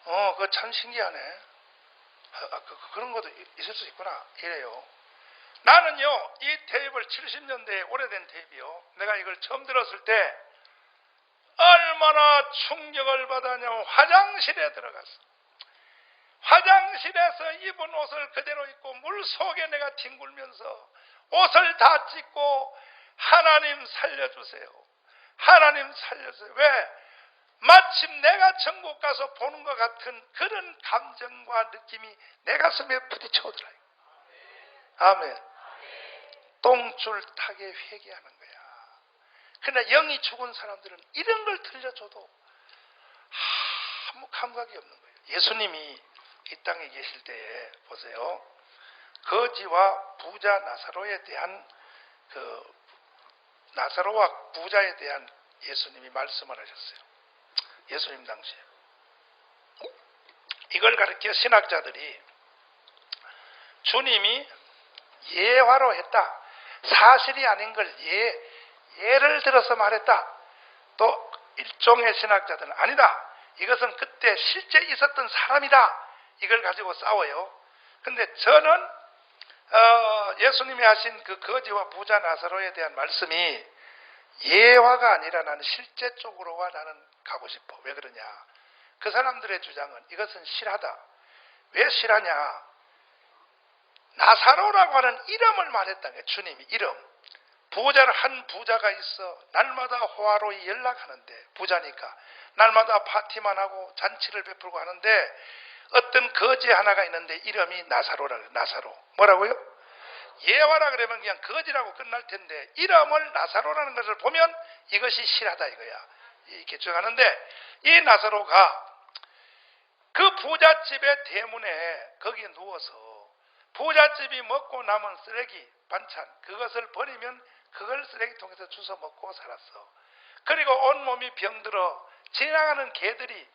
그거 참 신기하네. 그런 것도 있을 수 있구나. 이래요. 나는요, 이 테이프를 70년대에 오래된 테이프요. 내가 이걸 처음 들었을 때 얼마나 충격을 받았냐면 화장실에 들어갔어. 화장실에서 입은 옷을 그대로 입고 물 속에 내가 뒹굴면서 옷을 다 찢고 하나님 살려주세요. 하나님 살려주세요. 왜? 마침 내가 천국 가서 보는 것 같은 그런 감정과 느낌이 내 가슴에 부딪혀오더라. 아멘. 똥줄 타게 회개하는 거야. 그러나 영이 죽은 사람들은 이런 걸 들려줘도 아무 감각이 없는 거예요. 예수님이 이 땅에 계실 때에 보세요. 거지와 부자 나사로에 대한 나사로와 부자에 대한 예수님이 말씀을 하셨어요. 예수님 당시에. 이걸 가르쳐 신학자들이 주님이 예화로 했다. 사실이 아닌 걸 예를 들어서 말했다. 또 일종의 신학자들은 아니다. 이것은 그때 실제 있었던 사람이다. 이걸 가지고 싸워요. 근데 저는 예수님이 하신 그 거지와 부자 나사로에 대한 말씀이 예화가 아니라 나는 실제 쪽으로와 나는 가고 싶어. 왜 그러냐? 그 사람들의 주장은 이것은 실하다. 왜 실하냐? 나사로라고 하는 이름을 말했다는 거예요. 주님이 이름. 한 부자가 있어. 날마다 호화로이 연락하는데, 부자니까 날마다 파티만 하고 잔치를 베풀고 하는데 어떤 거지 하나가 있는데 이름이 나사로라 그래요. 나사로. 뭐라고요? 예화라 그러면 그냥 거지라고 끝날 텐데 이름을 나사로라는 것을 보면 이것이 실하다 이거야. 이렇게 주장하는데 이 나사로가 그 부잣집의 대문에 거기에 누워서 부잣집이 먹고 남은 쓰레기 반찬 그것을 버리면 그걸 쓰레기통에서 주워 먹고 살았어. 그리고 온몸이 병들어 지나가는 개들이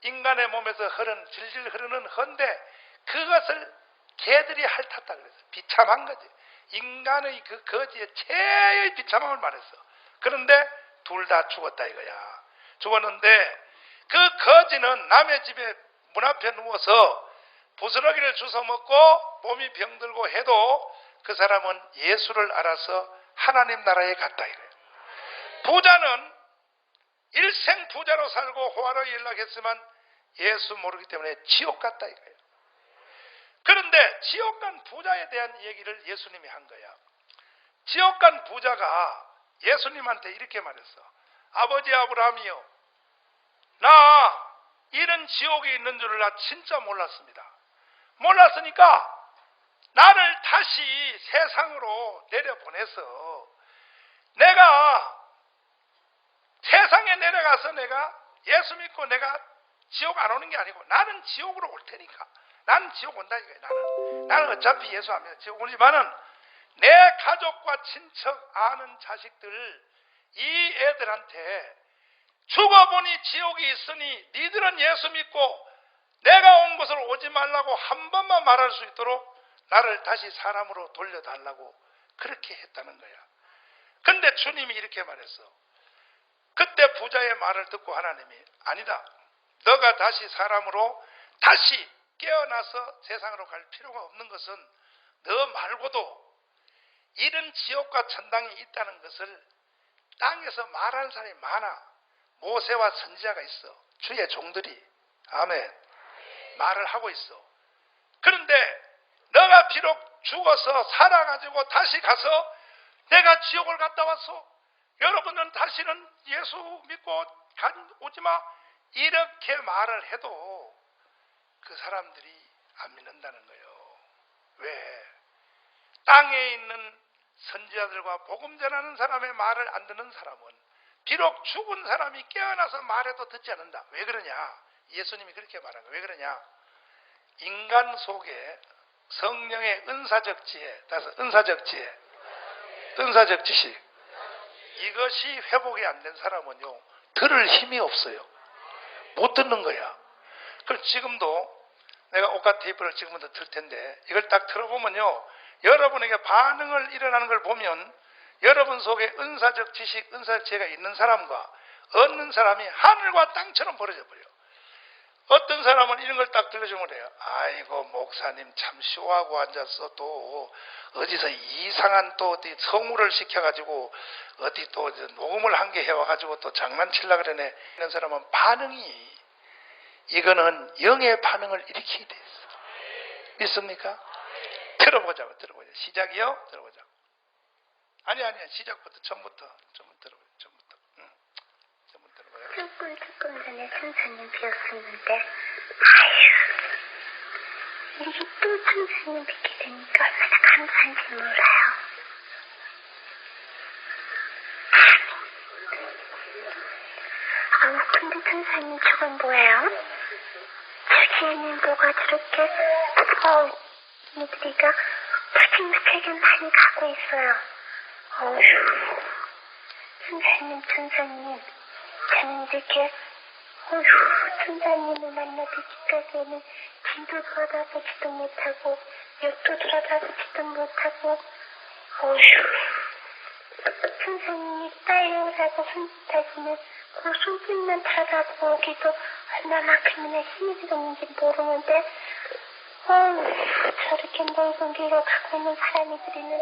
인간의 몸에서 질질 흐르는 헌데 그것을 개들이 핥았다 그랬어. 비참한 거지. 인간의 그 거지의 최의 비참함을 말했어. 그런데 둘 다 죽었다 이거야. 죽었는데 그 거지는 남의 집에 문 앞에 누워서 부스러기를 주워 먹고 몸이 병들고 해도 그 사람은 예수를 알아서 하나님 나라에 갔다 이거예요. 부자는 일생 부자로 살고 호화로 연락했지만 예수 모르기 때문에 지옥 갔다 이거예요. 그런데 지옥 간 부자에 대한 얘기를 예수님이 한 거야. 지옥 간 부자가 예수님한테 이렇게 말했어. 아버지 아브라함이요, 나 이런 지옥이 있는 줄을 나 진짜 몰랐습니다. 몰랐으니까 나를 다시 세상으로 내려보내서 내가 세상에 내려가서 내가 예수 믿고 내가 지옥 안 오는 게 아니고 나는 지옥으로 올 테니까 나는 지옥 온다 이거예요. 나는 어차피 예수 안 믿어 지옥 오지만은 내 가족과 친척 아는 자식들 이 애들한테 죽어보니 지옥이 있으니 니들은 예수 믿고 내가 온 곳을 오지 말라고 한 번만 말할 수 있도록 나를 다시 사람으로 돌려달라고 그렇게 했다는 거야. 근데 주님이 이렇게 말했어. 그때 부자의 말을 듣고 하나님이 아니다. 너가 다시 사람으로 다시 깨어나서 세상으로 갈 필요가 없는 것은 너 말고도 이런 지옥과 천당이 있다는 것을 땅에서 말하는 사람이 많아. 모세와 선지자가 있어. 주의 종들이 아멘 말을 하고 있어. 그런데 너가 비록 죽어서 살아가지고 다시 가서 내가 지옥을 갔다 왔어. 여러분은 다시는 예수 믿고 오지마 이렇게 말을 해도 그 사람들이 안 믿는다는 거예요. 왜? 땅에 있는 선지자들과 복음 전하는 사람의 말을 안 듣는 사람은 비록 죽은 사람이 깨어나서 말해도 듣지 않는다. 왜 그러냐? 예수님이 그렇게 말한 거예요. 왜 그러냐? 인간 속에 성령의 은사적 지혜, 따라서 은사적 지혜, 은사적 지식, 이것이 회복이 안 된 사람은요, 들을 힘이 없어요. 못 듣는 거야. 그럼 지금도 내가 오카 테이프를 지금부터 틀 텐데 이걸 딱 틀어보면요, 여러분에게 반응을 일어나는 걸 보면 여러분 속에 은사적 지식, 은사적 지혜가 있는 사람과 없는 사람이 하늘과 땅처럼 벌어져 버려요. 어떤 사람은 이런 걸 딱 들려주면 그래요. 아이고 목사님 참 쇼하고 앉아서 또 어디서 이상한 또 어디 성우를 시켜가지고 어디 또 녹음을 한 개 해와가지고 또 장난치려고 그러네. 이런 사람은 반응이 이거는 영의 반응을 일으키게 돼 있어. 믿습니까? 들어보자고. 시작이요? 들어보자고. 아니야. 시작부터 처음부터 들어보자. 처음부터 들어봐요. 조금 전에 천사님 뵈었었는데 이렇게 또 천사님 뵙게 되니까 얼마나 감사한지 몰라요. 근데 천사님 저건 뭐예요? 저기에는 뭐가 저렇게 이들이가 무지무지하게 많이 가고 있어요. 천사님 저는 이렇게 천사님을 만나 뵙기까지는 길도 돌아다보지도 못하고 옆도 돌아다보지도 못하고 천사님이 빨리 오라고 손짓하시는 그 손짓만 바라보기도 얼마만큼이나 힘이 들었는지 모르는데 저렇게 넓은 길을 가고 있는 사람들이는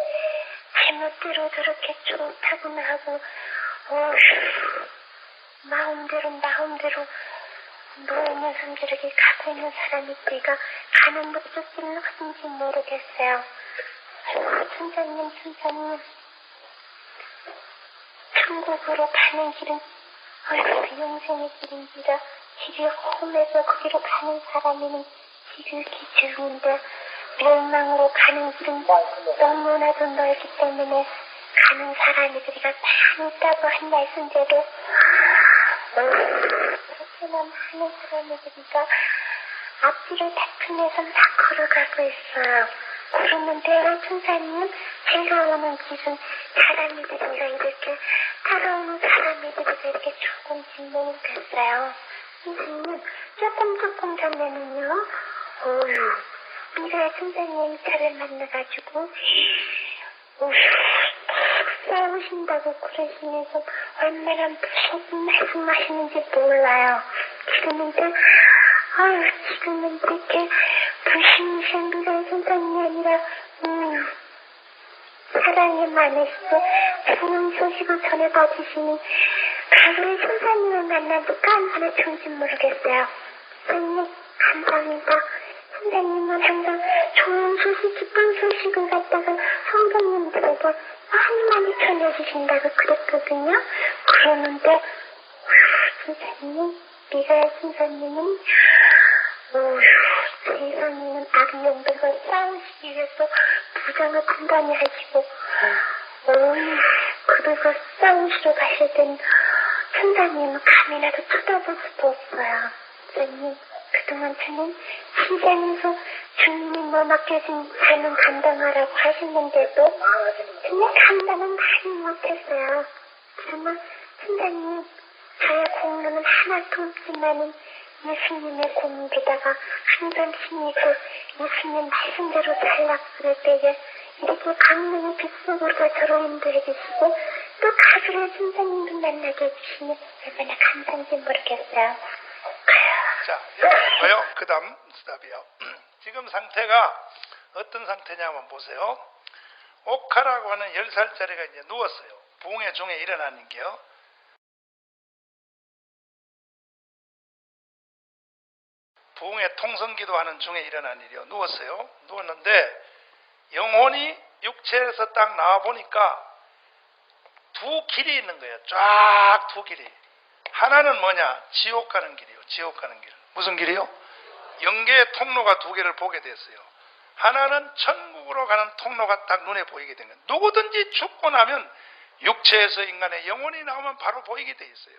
제멋대로 저렇게 좋다고나 하고 마음대로 노으면서 저렇게 가고 있는 사람들이가 가는 목적지는 어딘지 모르겠어요. 천사님 천국으로 가는 길은 영생의 길인지라 길이 험해서 거기로 가는 사람에는 길을 기죽는데 멸망으로 가는 길은 너무나도 넓기 때문에 가는 사람들이가 많이 있다고 한 말씀대로 그렇게나 많은 사람들이가 앞뒤를 다투면서 막 걸어가고 있어요. 그러는데 천사님 제가 오는 길은 사람들이가 이렇게 따라오는 사람들이가 이렇게 조금씩 모르겠어요. 선생님 조금 전에는요 미라의 천사님 차를 만나가지고 싸우신다고 그러시면서 얼마나 무서운 말씀하시는지 몰라요. 지금은 이렇게 불신이신 미라의 천사님이 아니라 사랑이 많으시고 좋은 소식을 전해받으시는 가로의 천사님을 만나니까 얼마나 좋은지 모르겠어요. 선생님 감사합니다. 선생님은 항상 좋은 소식, 기쁜 소식을 갖다가 성도님들에게 많이 전해주신다고 그랬거든요. 그러는데 선생님, 미가의 선생님은 세상에는 악령들과 싸우시기 위해서 부장을 단단히 하시고 그리고 싸우시러 가실 땐 천사님은 감이라도 쳐다볼 수도 없어요. 선생님, 그동안 저는 시장에서 주님이 맡겨진 삶은 감당하라고 하셨는데도 정말 감당은 많이 못했어요. 정말 천사님, 저의 공로는 하나도 없지만은 예수님의 공로에다가 항상 힘이고 예수님 말씀대로 살락스를 때에 이렇게 강릉의 빛속으로 저로 인도해 주시고 또 가수의 천사님도 만나게 해주시니 얼마나 감사한지 모르겠어요. 자, 여기고요. 그 다음 스탑이요. 지금 상태가 어떤 상태냐면 보세요. 오카라고 하는 10살짜리가 이제 누웠어요. 부흥의 중에 일어나는 게요. 부흥의 통성기도 하는 중에 일어난 일이요. 누웠어요. 누웠는데 영혼이 육체에서 딱 나와 보니까 두 길이 있는 거예요. 쫙 두 길이. 하나는 뭐냐? 지옥 가는 길이요. 지옥 가는 길. 무슨 길이요? 영계의 통로가 두 개를 보게 됐어요. 하나는 천국으로 가는 통로가 딱 눈에 보이게 된 거예요. 누구든지 죽고 나면 육체에서 인간의 영혼이 나오면 바로 보이게 돼 있어요.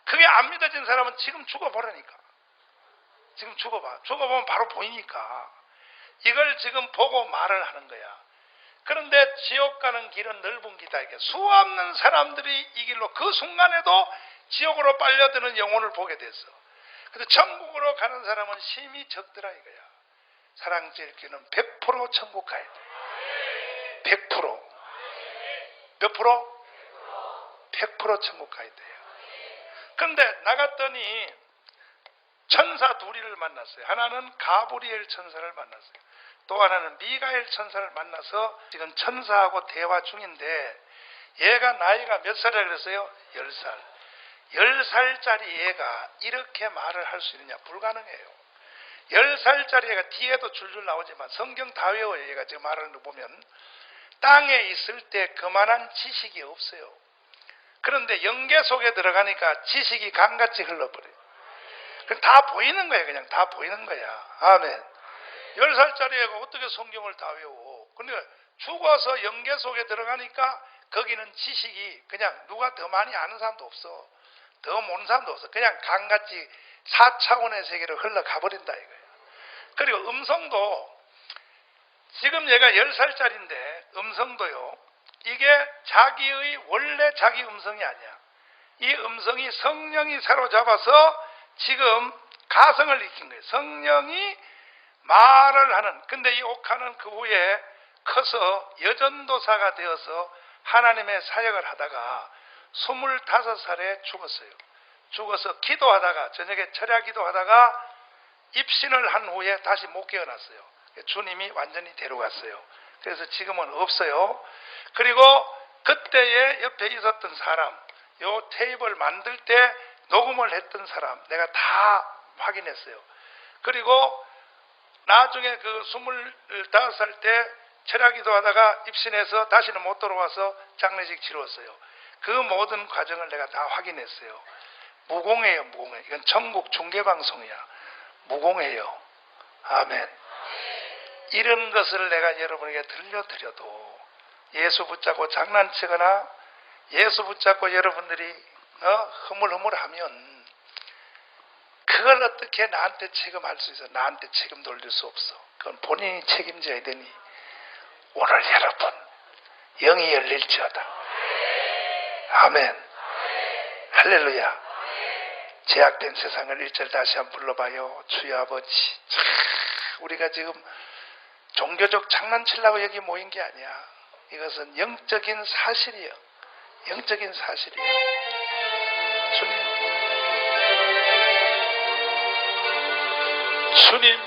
그게 안 믿어진 사람은 지금 죽어보라니까. 지금 죽어봐. 죽어보면 바로 보이니까. 이걸 지금 보고 말을 하는 거야. 그런데 지옥 가는 길은 넓은 길이다. 이게 수없는 사람들이 이 길로 그 순간에도 지옥으로 빨려드는 영혼을 보게 됐어. 근데 천국으로 가는 사람은 심히 적더라 이거야. 사랑제일교회는 100% 천국 가야 돼. 100%. 몇 프로? 100% 천국 가야 돼요. 그런데 나갔더니 천사 둘이를 만났어요. 하나는 가브리엘 천사를 만났어요. 또 하나는 미가엘 천사를 만나서 지금 천사하고 대화 중인데 얘가 나이가 몇 살이라 그랬어요? 10살. 10살짜리 얘가 이렇게 말을 할 수 있느냐? 불가능해요. 10살짜리 애가 뒤에도 줄줄 나오지만 성경 다 외워요. 얘가 지금 말하는 거 보면 땅에 있을 때 그만한 지식이 없어요. 그런데 영계 속에 들어가니까 지식이 강같이 흘러버려요. 다 보이는 거예요. 그냥 다 보이는 거야. 아멘. 10살짜리 애가 어떻게 성경을 다 외워? 근데 죽어서 영계 속에 들어가니까 거기는 지식이 그냥 누가 더 많이 아는 사람도 없어. 더 모르는 사람도 없어. 그냥 강같이 4차원의 세계로 흘러가 버린다 이거예요. 그리고 음성도 지금 얘가 10살짜리인데 음성도요. 이게 자기의 원래 자기 음성이 아니야. 이 음성이 성령이 사로잡아서 지금 가성을 익힌 거예요. 성령이 말을 하는. 근데 이 옥하는 그 후에 커서 여전도사가 되어서 하나님의 사역을 하다가 25살에 죽었어요. 죽어서 기도하다가 저녁에 철야 기도하다가 입신을 한 후에 다시 못 깨어났어요. 주님이 완전히 데려갔어요. 그래서 지금은 없어요. 그리고 그때에 옆에 있었던 사람, 요 테이블 만들 때 녹음을 했던 사람 내가 다 확인했어요. 그리고 나중에 그 25살 때 철야 기도하다가 입신해서 다시는 못 돌아와서 장례식 치렀어요. 그 모든 과정을 내가 다 확인했어요. 무공해요, 무공해. 이건 천국 중계방송이야. 무공해요. 아멘. 이런 것을 내가 여러분에게 들려드려도 예수 붙잡고 장난치거나 예수 붙잡고 여러분들이 흐물흐물하면 그걸 어떻게 나한테 책임할 수 있어? 나한테 책임 돌릴 수 없어. 그건 본인이 책임져야 되니 오늘 여러분 영이 열릴지어다. 아멘. 할렐루야. 제약된 세상을 1절 다시 한번 불러봐요. 주여 아버지. 우리가 지금 종교적 장난치려고 여기 모인 게 아니야. 이것은 영적인 사실이에요. 영적인 사실이에요. 주님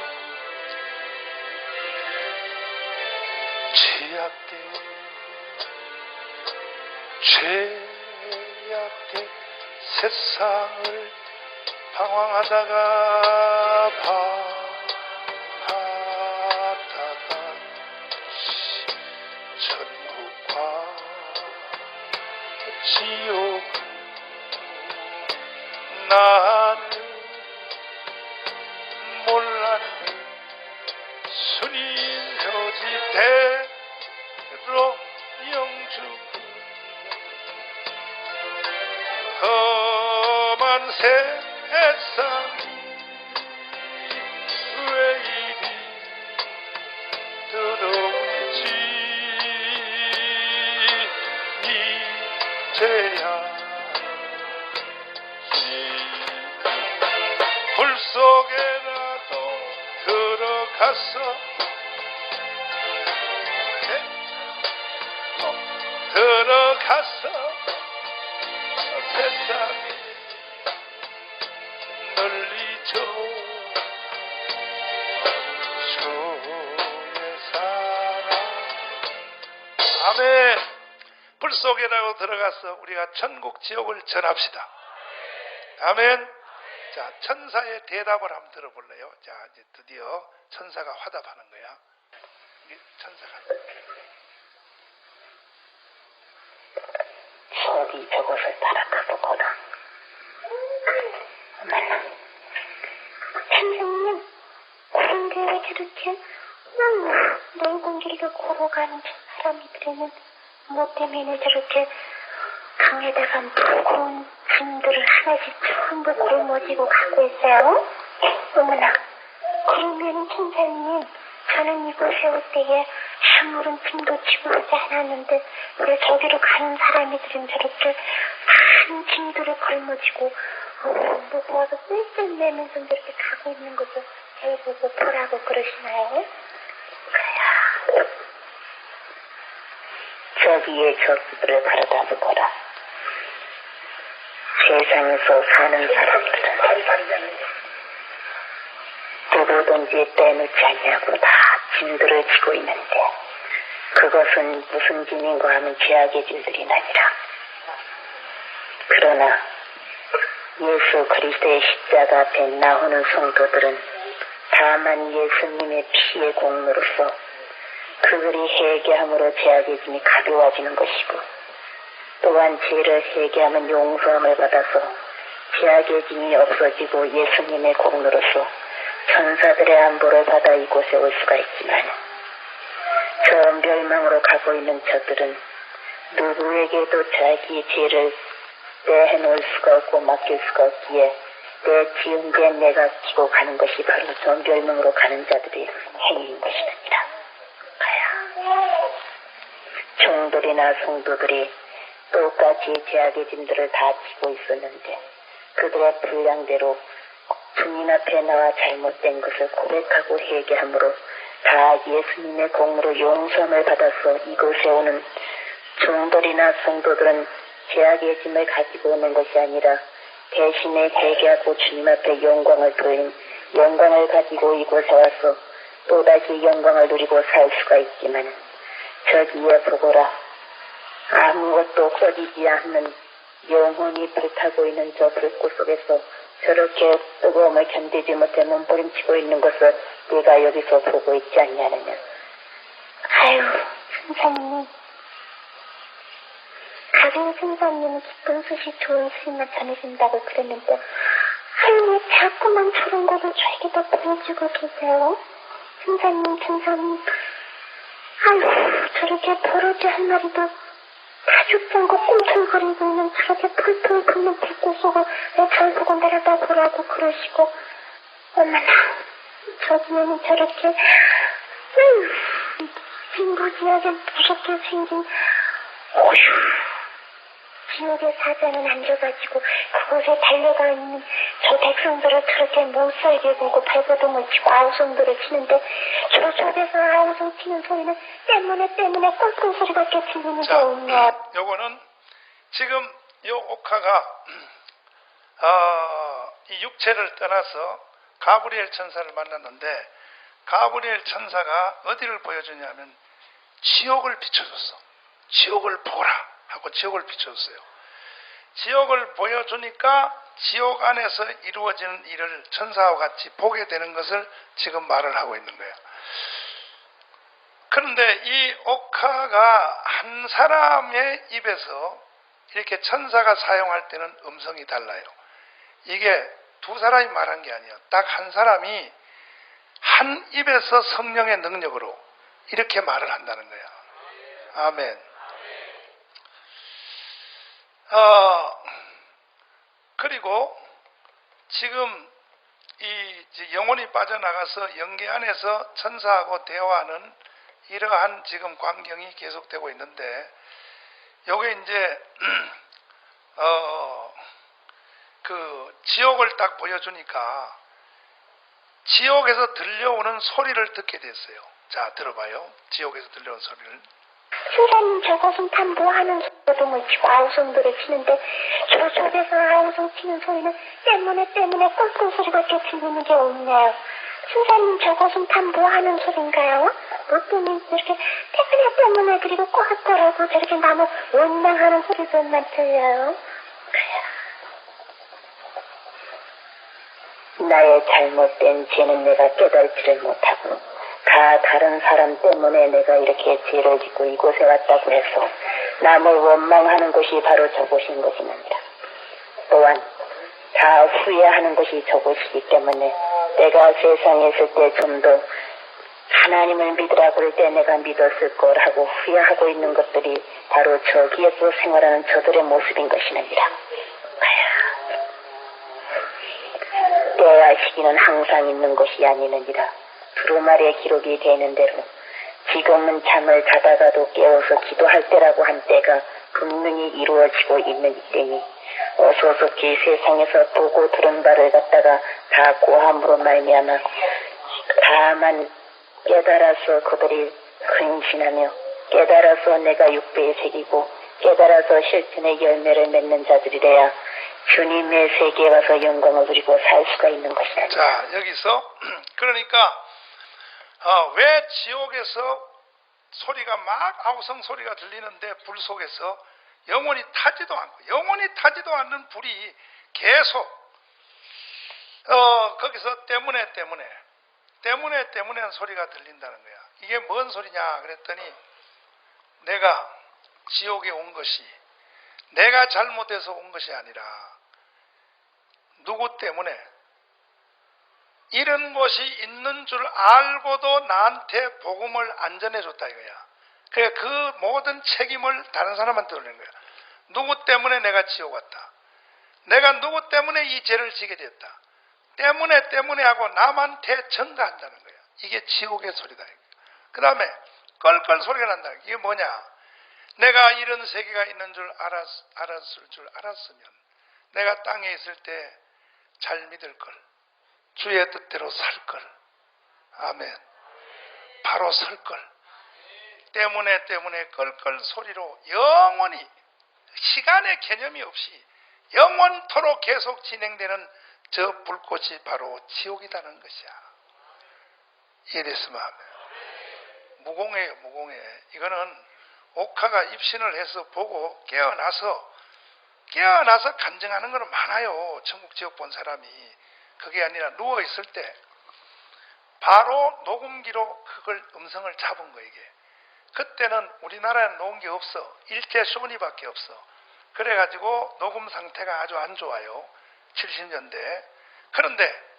죄악된 세상을 방황하다가 바다가 천국과 지옥 나는 몰랐네. 주님 묘지대로 영주 험한 세상 왜 이리 더러운지 이제야 불 속에라도 들어가서 세상에 널리 주의 사랑. 아멘. 불 속에라도 들어가서 우리가 천국 지옥을 전합시다. 아멘. 자, 천사의 대답을 한번 들어볼래요? 자, 이제 드디어 천사가 화답하는 거야. 천사가 저기 저것을 바라보거라. 어머나, 선생님, 그런데 왜 저렇게 넓은 길을 걸어가는 사람들에는 뭐 때문에 저렇게 강에다가 무거운 짐들을 하나씩 전부 걸머지고 가고 있어요? 어머나, 그러면 선생님, 저는 이곳에 올 때에 아무런 짐도 지고 오지 않았는데 왜 저기로 가는 사람들은 저렇게 큰 짐들을 걸머지고 무거워서 쓸쓸 내면서 저렇게 가고 있는 것을 저희 보고 보라고 그러시나요? 그래야 저기에 저들을 바라다 보거라. 세상에서 사는 사람들은 누구든지 빼놓지 않냐고 다 짐들을 지고 있는데 그것은 무슨 짐인가 하면 죄악의 짐들이 아니라 그러나 예수 그리스도의 십자가 앞에 나오는 성도들은 다만 예수님의 피의 공로로서 그들이 회개함으로 죄악의 짐이 가벼워지는 것이고 또한 죄를 회개하면 용서함을 받아서 죄악의 짐이 없어지고 예수님의 공로로서 천사들의 안보를 받아 이곳에 올 수가 있지만 저 멸망으로 가고 있는 저들은 누구에게도 자기 죄를 내놓을 수가 없고 맡길 수가 없기에 내 지은 죄 내가 지고 가는 것이 바로 저 멸망으로 가는 자들의 행위인 것이니라. 종들이나 성도들이 똑같이 죄악의 짐들을 다 지고 있었는데 그들의 분량대로 주님 앞에 나와 잘못된 것을 고백하고 회개함으로 다 예수님의 공으로 용서함을 받아서 이곳에 오는 종들이나 성도들은 죄악의 짐을 가지고 오는 것이 아니라 대신에 회개하고 주님 앞에 영광을 돌린 영광을 가지고 이곳에 와서 또다시 영광을 누리고 살 수가 있지만 저기에 보거라. 아무것도 꺼지지 않는 영원히 불타고 있는 저 불꽃 속에서 저렇게 뜨거움을 견디지 못해 몸부림치고 있는 것을 네가 여기서 보고 있지 않냐느냐. 아유, 선생님. 가빈 선생님은 기쁜 소식 좋은 소식만 전해준다고 그랬는데 아유, 왜 자꾸만 저런 거를 저에게도 보여주고 계세요? 선생님. 아유, 저렇게 버러지 한 마리도 다 죽지 않고 꿈틀거리고 있는 저렇게 풀풀 붓는 불꽃 속을 왜 절 보고 내려다 보라고 그러시고 어머나 저기에는 저렇게 아유 빈부지하게 무섭게 생긴 어휴 지옥의 사자는 앉아가지고 그곳에 달려가 있는 저 백성들을 저렇게 못살게 굴고 발버둥을 치고 아우성들을 치는데 저쪽에서 아우성 치는 소리는 때문에 꼴끔 소리밖에 들리는 게 없네요. 요거는 지금 요 옥화가 이 육체를 떠나서 가브리엘 천사를 만났는데 가브리엘 천사가 어디를 보여주냐면 지옥을 비춰줬어. 지옥을 보라 하고 지옥을 비춰줬어요. 지옥을 보여주니까 지옥 안에서 이루어지는 일을 천사와 같이 보게 되는 것을 지금 말을 하고 있는 거예요. 그런데 이 옥화가 한 사람의 입에서 이렇게 천사가 사용할 때는 음성이 달라요. 이게 두 사람이 말한 게 아니에요. 딱 한 사람이 한 입에서 성령의 능력으로 이렇게 말을 한다는 거예요. 아멘. 그리고 지금 이 영혼이 빠져나가서 영계 안에서 천사하고 대화하는 이러한 지금 광경이 계속되고 있는데 요게 이제 그 지옥을 딱 보여주니까 지옥에서 들려오는 소리를 듣게 됐어요. 자, 들어봐요. 지옥에서 들려오는 소리를. 선생님 저것은 다 뭐하는 소동을 치고 아우성들을 치는데 저쪽에서 아우성 치는 소리는 때문에 꼴끔 소리밖에 들리는 게 없네요. 선생님 저것은 다 뭐하는 소린가요? 뭐 때문에 이렇게 때문에 그리고 꼬락꼬락하고 저렇게 나무 원망하는 소리들만 들려요. 나의 잘못된 죄는 내가 깨달지를 못하고 다 다른 사람 때문에 내가 이렇게 죄를 짓고 이곳에 왔다고 해서 남을 원망하는 것이 바로 저곳인 것이니라. 또한 다 후회하는 것이 저곳이기 때문에 내가 세상에 있을 때 좀 더 하나님을 믿으라 그럴 때 내가 믿었을 걸 하고 후회하고 있는 것들이 바로 저기에서 생활하는 저들의 모습인 것이니라. 때와 시기는 항상 있는 것이 아니느니라. 두루마리의 기록이 되는 대로 지금은 잠을 자다가도 깨어서 기도할 때라고 한 때가 분명히 이루어지고 있는 이때니 어서 속히 세상에서 보고 들은 바를 갖다가 다 고함으로 말미암아 다만 깨달아서 그들이 근신하며 깨달아서 내가 육배에 새기고 깨달아서 실천의 열매를 맺는 자들이래야 주님의 세계에 와서 영광을 누리고 살 수가 있는 것이다. 자, 여기서 그러니까 왜 지옥에서 소리가 막 아우성 소리가 들리는데 불 속에서 영원히 타지도 않는 불이 계속 거기서 때문에 소리가 들린다는 거야. 이게 뭔 소리냐 그랬더니 내가 지옥에 온 것이 내가 잘못해서 온 것이 아니라 누구 때문에 이런 것이 있는 줄 알고도 나한테 복음을 안 전해줬다 이거야. 그러니까 그 모든 책임을 다른 사람한테 돌리는 거야. 누구 때문에 내가 지옥 왔다. 내가 누구 때문에 이 죄를 지게 됐다. 때문에 하고 남한테 전가한다는 거야. 이게 지옥의 소리다. 그 다음에 껄껄 소리가 난다. 이게 뭐냐. 내가 이런 세계가 있는 줄 알았을 줄 알았으면 내가 땅에 있을 때 잘 믿을 걸. 주의 뜻대로 살 걸. 아멘. 바로 설 걸. 때문에 껄껄 소리로 영원히 시간의 개념이 없이 영원토록 계속 진행되는 저 불꽃이 바로 지옥이라는 것이야. 이해됐으면 하면 무공해요. 무공해. 이거는 옥화가 입신을 해서 보고 깨어나서 간증하는 거는 많아요. 천국 지옥 본 사람이. 그게 아니라 누워있을 때 바로 녹음기로 그걸 음성을 잡은 거 이게. 그때는 우리나라에는 녹음기 없어. 일제 소니밖에 없어. 그래가지고 녹음 상태가 아주 안 좋아요. 70년대. 그런데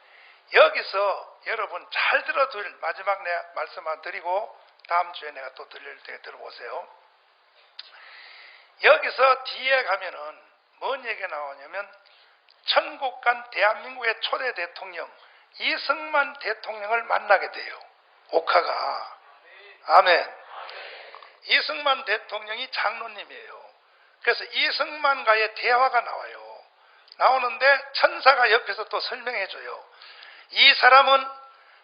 여기서 여러분 잘 들어둘 마지막 내가 말씀 안 드리고 다음 주에 내가 또 들릴 때 들어보세요. 여기서 뒤에 가면은 뭔 얘기가 나오냐면 천국 간 대한민국의 초대 대통령 이승만 대통령을 만나게 돼요. 옥화가. 아멘. 이승만 대통령이 장로님이에요. 그래서 이승만과의 대화가 나와요. 나오는데 천사가 옆에서 또 설명해줘요. 이 사람은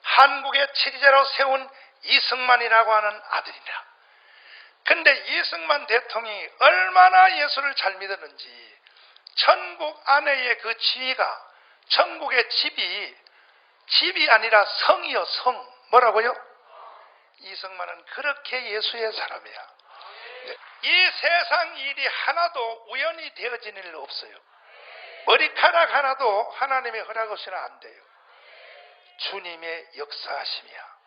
한국의 치리자로 세운 이승만이라고 하는 아들이라. 근데 이승만 대통령이 얼마나 예수를 잘 믿었는지 천국 안에의 그 지위가 천국의 집이 아니라 성이요 성. 뭐라고요? 이승만은 그렇게 예수의 사람이야. 이 세상 일이 하나도 우연히 되어진 일 없어요. 머리카락 하나도 하나님의 허락 없이는 안 돼요. 주님의 역사하심이야.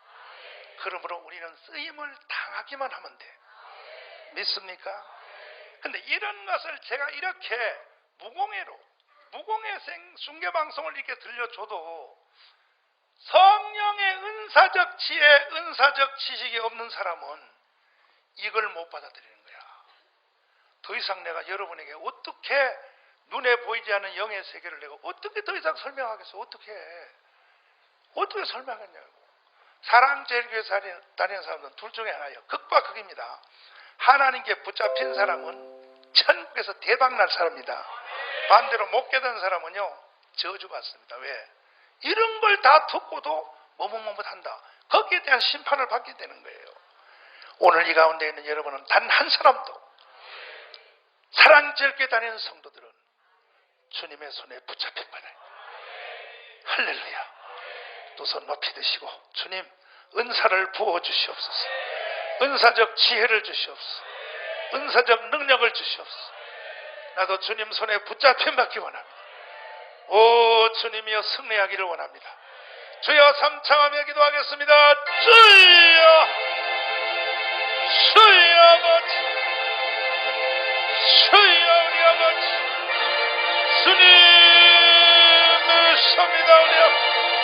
그러므로 우리는 쓰임을 당하기만 하면 돼. 믿습니까? 근데 이런 것을 제가 이렇게 무공의 숭배방송을 이렇게 들려줘도 성령의 은사적 지혜, 은사적 지식이 없는 사람은 이걸 못 받아들이는 거야. 더 이상 내가 여러분에게 어떻게 눈에 보이지 않는 영의 세계를 내가 어떻게 더 이상 설명하겠어? 어떻게 설명하겠냐고. 사랑제일교회 다니는 사람들은 둘 중에 하나예요. 극과 극입니다. 하나님께 붙잡힌 사람은 천국에서 대박날 사람입니다. 반대로 못 깨닫는 사람은요 저주받습니다. 왜? 이런 걸 다 듣고도 머뭇머뭇한다. 거기에 대한 심판을 받게 되는 거예요. 오늘 이 가운데 있는 여러분은 단 한 사람도 사랑제일교회 다니는 성도들은 주님의 손에 붙잡힌 바다. 할렐루야. 두 손 높이 드시고 주님 은사를 부어주시옵소서. 은사적 지혜를 주시옵소서. 은사적 능력을 주시옵소서. 나도 주님 손에 붙잡힌 받기 원합니다. 오 주님이여 승리하기를 원합니다. 주여 삼창하며 기도하겠습니다. 주여 아버지 주여 우리 아버지 주님을 섭니다 우리 아버지